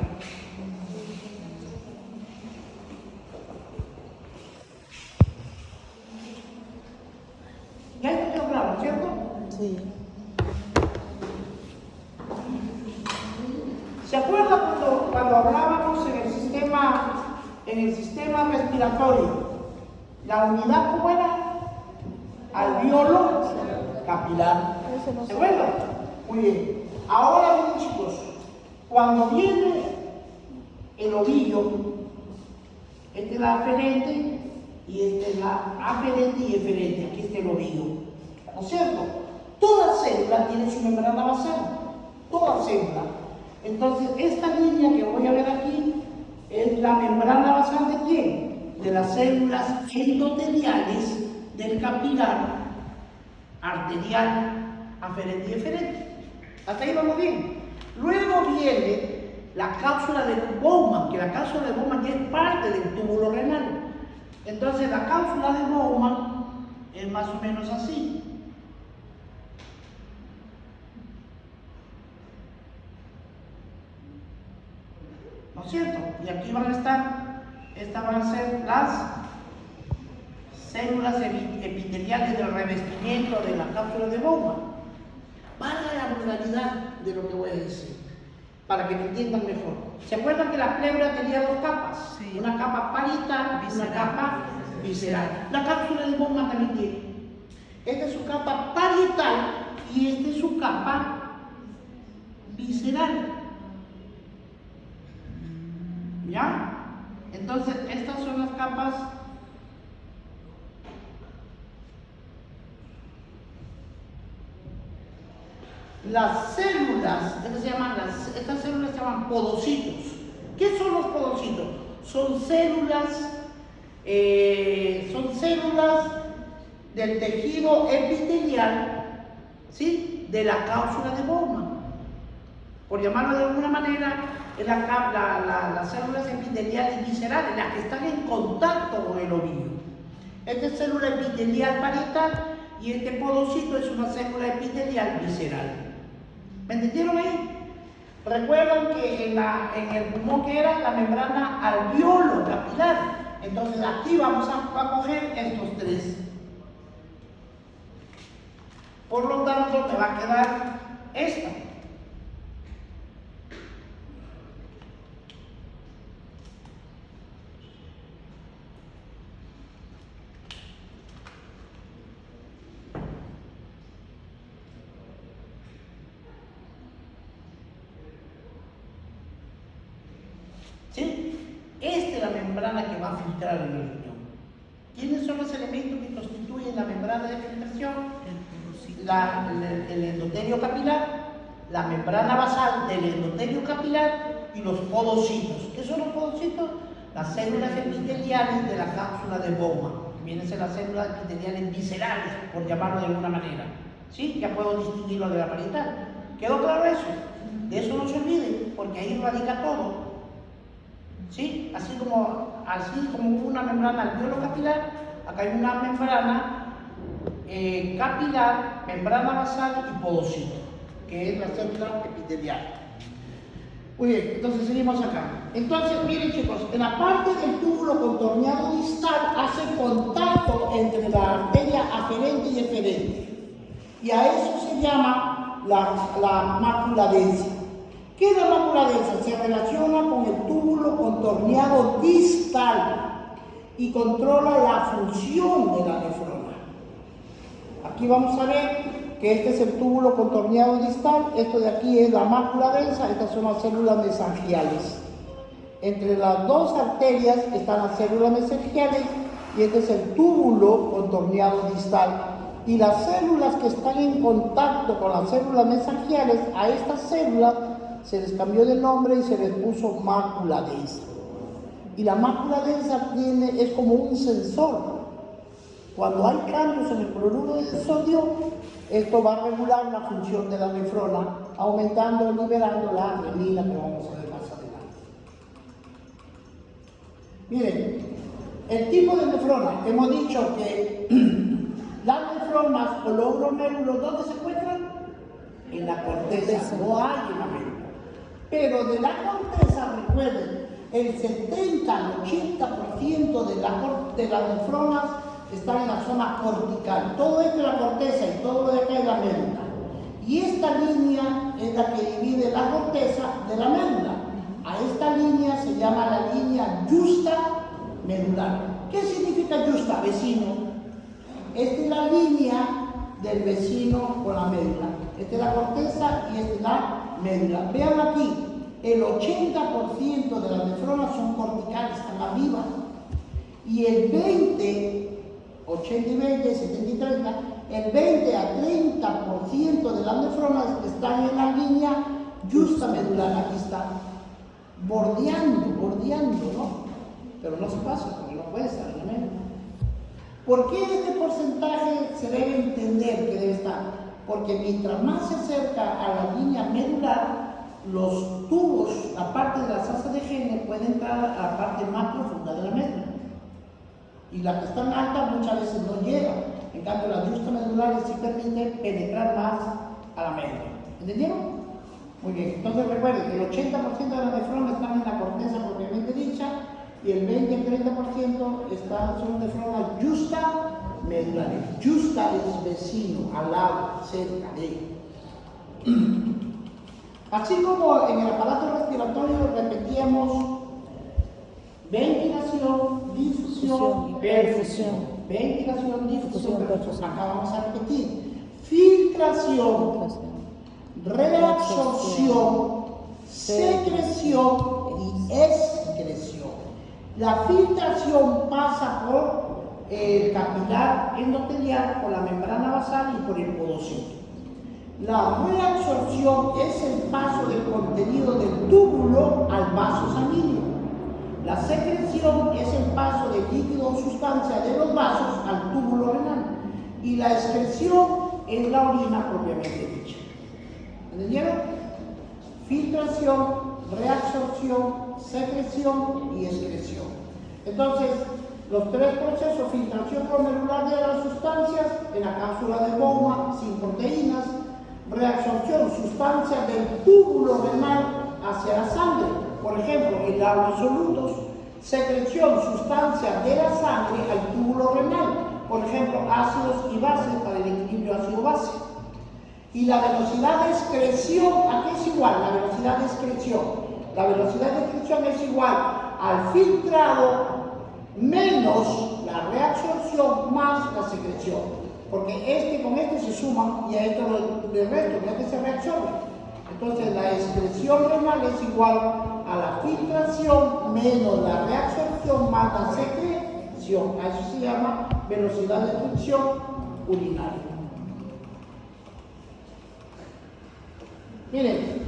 Ya está claro, ¿cierto? Sí. ¿Se acuerda cuando hablábamos en el sistema respiratorio? La unidad, ¿cómo era? Alvéolo capilar. ¿Se acuerda? Muy bien. Ahora bien, chicos, cuando viene el ovillo, esta es la aferente y esta es la aferente y eferente. Aquí está el ovillo. ¿No es cierto? Toda célula tiene su membrana basal. Toda célula. Entonces, esta línea que voy a ver aquí es la membrana basal de quién? De las células endoteliales del capilar arterial aferente y eferente. Hasta ahí vamos bien. Luego viene la cápsula de Bowman, que la cápsula de Bowman ya es parte del túbulo renal. Entonces, la cápsula de Bowman es más o menos así. ¿No es cierto? Y aquí van a estar, estas van a ser las células epiteliales del revestimiento de la cápsula de Bowman. Valga la vulgaridad de lo que voy a decir, para que me entiendan mejor. ¿Se acuerdan que la pleura tenía dos capas? Sí. Una capa parietal y una capa visceral. La cápsula de Bowman también tiene. Esta es su capa parietal y esta es su capa visceral. ¿Ya? Entonces, estas son las capas las células, estas células se llaman podocitos. ¿Qué son los podocitos? Son células del tejido epitelial, ¿sí?, de la cápsula de Bowman. Por llamarlo de alguna manera, es las células epiteliales viscerales, las que están en contacto con el ovillo. Esta es célula epitelial parietal y este podocito es una célula epitelial visceral. ¿Me entendieron ahí? Recuerdan que en el pulmón que era la membrana alveolo capilar. Entonces aquí vamos a coger estos tres. Por lo tanto, me va a quedar esta. ¿Sí? Esta es la membrana que va a filtrar el riñón. ¿Quiénes son los elementos que constituyen la membrana de filtración? El endotelio capilar, la membrana basal del endotelio capilar y los podocitos. ¿Qué son los podocitos? Las células epiteliales de la cápsula de Bowman, que vienen a ser las células epiteliales viscerales, por llamarlo de alguna manera. ¿Sí? Ya puedo distinguirlo de la parietal. ¿Quedó claro eso? De eso no se olviden, porque ahí radica todo. ¿Sí? Así como una membrana alveolo capilar, acá hay una membrana capilar, membrana basal y podocito, que es la célula epitelial. Muy bien, entonces seguimos acá. Entonces, miren chicos, en la parte del túbulo contorneado distal hace contacto entre la arteria aferente y eferente. Y a eso se llama la mácula densa. ¿Qué es la mácula densa? Se relaciona con el túbulo contorneado distal y controla la función de la nefrona. Aquí vamos a ver que este es el túbulo contorneado distal, esto de aquí es la mácula densa, estas son las células mesangiales. Entre las dos arterias están las células mesangiales y este es el túbulo contorneado distal. Y las células que están en contacto con las células mesangiales, a estas células se les cambió de nombre y se les puso mácula densa. Y la mácula densa es como un sensor. Cuando hay cambios en el cloruro de sodio, esto va a regular la función de la nefrona, aumentando o liberando la renina, que vamos a ver más adelante. Miren, el tipo de nefrona, hemos dicho que las nefronas o los glomérulos, ¿dónde se encuentran? En la corteza, no hay en la médula. Pero de la corteza, recuerden, el 70 al 80% de las nefronas están en la zona cortical. Todo esto es la corteza y todo lo de acá es la médula. Y esta línea es la que divide la corteza de la médula. A esta línea se llama la línea justa medular. ¿Qué significa justa? Vecino. Esta es la línea del vecino con la médula. Esta es la corteza y esta es la médula. Vean aquí, el 80% de las nefronas son corticales, están arriba. Y el 20, 80 y 20, 70 y 30, el 20 a 30% de las nefronas están en la línea justa medular. Aquí está, bordeando, ¿no? Pero no se pasa, porque no puede estar en la médula. ¿Por qué este porcentaje se debe entender que debe estar? Porque mientras más se acerca a la línea medular, los tubos, la parte de las asas de Henle puede entrar a la parte más profunda de la médula. Y las que están altas muchas veces no llegan. En cambio, las justas medulares sí permiten penetrar más a la médula. ¿Entendieron? Muy bien. Entonces recuerden que el 80% de las nefronas están en la corteza propiamente dicha y el 20-30% son nefronas justa medulares. Justa es vecino, al lado, cerca de. Así como en el aparato respiratorio repetíamos ventilación, difusión, perfusión. Ventilación, difusión, perfusión. Acá vamos a repetir. Filtración, reabsorción, secreción y excreción. La filtración pasa por el capilar endotelial, por la membrana basal y por el podocito. La reabsorción es el paso del contenido del túbulo al vaso sanguíneo. La secreción es el paso del líquido o sustancia de los vasos al túbulo renal. Y la excreción es la orina propiamente dicha. ¿Entendieron? Filtración, reabsorción, secreción y excreción. Entonces, los tres procesos: filtración glomerular de las sustancias en la cápsula de Bowman sin proteínas, reabsorción, sustancia del túbulo renal hacia la sangre, por ejemplo, el agua y solutos, secreción, sustancia de la sangre al túbulo renal, por ejemplo, ácidos y bases para el equilibrio ácido-base. Y la velocidad de excreción, ¿a qué es igual? La velocidad de excreción. La velocidad de excreción es igual al filtrado menos la reabsorción más la secreción. Porque con este se suman y a esto del resto, ya que se reabsorbe. Entonces la excreción renal es igual a la filtración menos la reabsorción más la secreción. A eso se llama velocidad de excreción urinaria. Miren,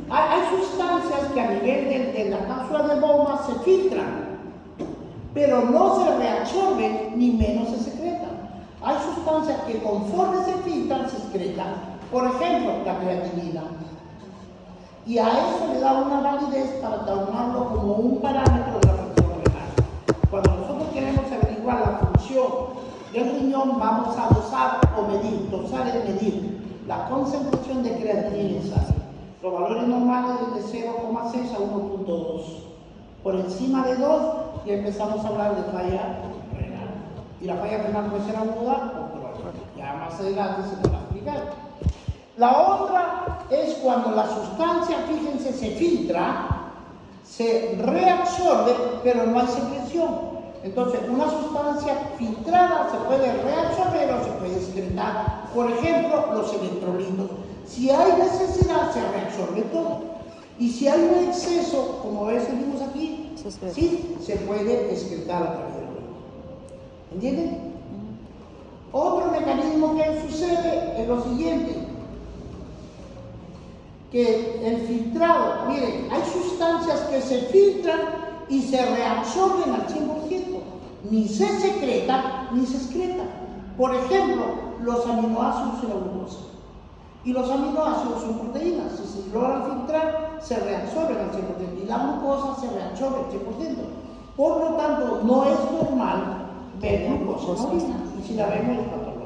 hay sustancias que a nivel de la cápsula de Bowman se filtran, pero no se reabsorben ni menos se secretan. Hay sustancias que conforme se filtran se excretan, por ejemplo, la creatinina. Y a eso le da una validez para tomarlo como un parámetro de la función renal. Cuando nosotros queremos averiguar la función del riñón, vamos a dosar o medir. Dosar es medir la concentración de creatinina en sangre. Los valores normales es de 0,6 a 1,2. Por encima de 2 ya empezamos a hablar de falla renal. Y la falla renal puede ser aguda o crónica. Ya más adelante se nos va a explicar. La otra es cuando la sustancia, fíjense, se filtra, se reabsorbe, pero no hay secreción. Entonces, una sustancia filtrada se puede reabsorber o se puede excretar. Por ejemplo, los electrolitos. Si hay necesidad, se reabsorbe todo. Y si hay un exceso, como vimos aquí, sí, se puede excretar a través del cuerpo. ¿Entienden? Otro mecanismo que sucede es lo siguiente. Que el filtrado, miren, hay sustancias que se filtran y se reabsorben al 100%. Ni se secretan ni se excretan. Por ejemplo, los aminoácidos y la glucosa. Y los aminoácidos son proteínas. Si se logran filtrar, se reabsorben al 100%. Y la glucosa se reabsorbe al 100%. Por lo tanto, no es normal ver glucosa en la orina. Y si la vemos, es patológico.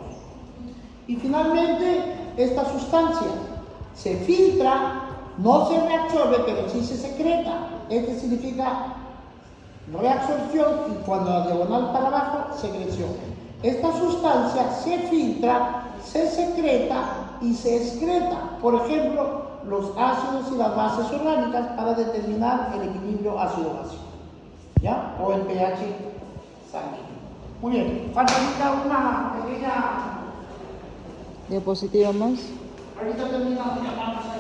Y finalmente, esta sustancia se filtra, no se reabsorbe, pero sí se secreta. Este significa reabsorción y cuando la diagonal para abajo, secreción. Esta sustancia se filtra, se secreta y se excreta. Por ejemplo, los ácidos y las bases orgánicas para determinar el equilibrio ácido-básico, ¿ya? O el pH sanguíneo. Muy bien, falta una pequeña diapositiva más. ahorita terminamos, ya vamos a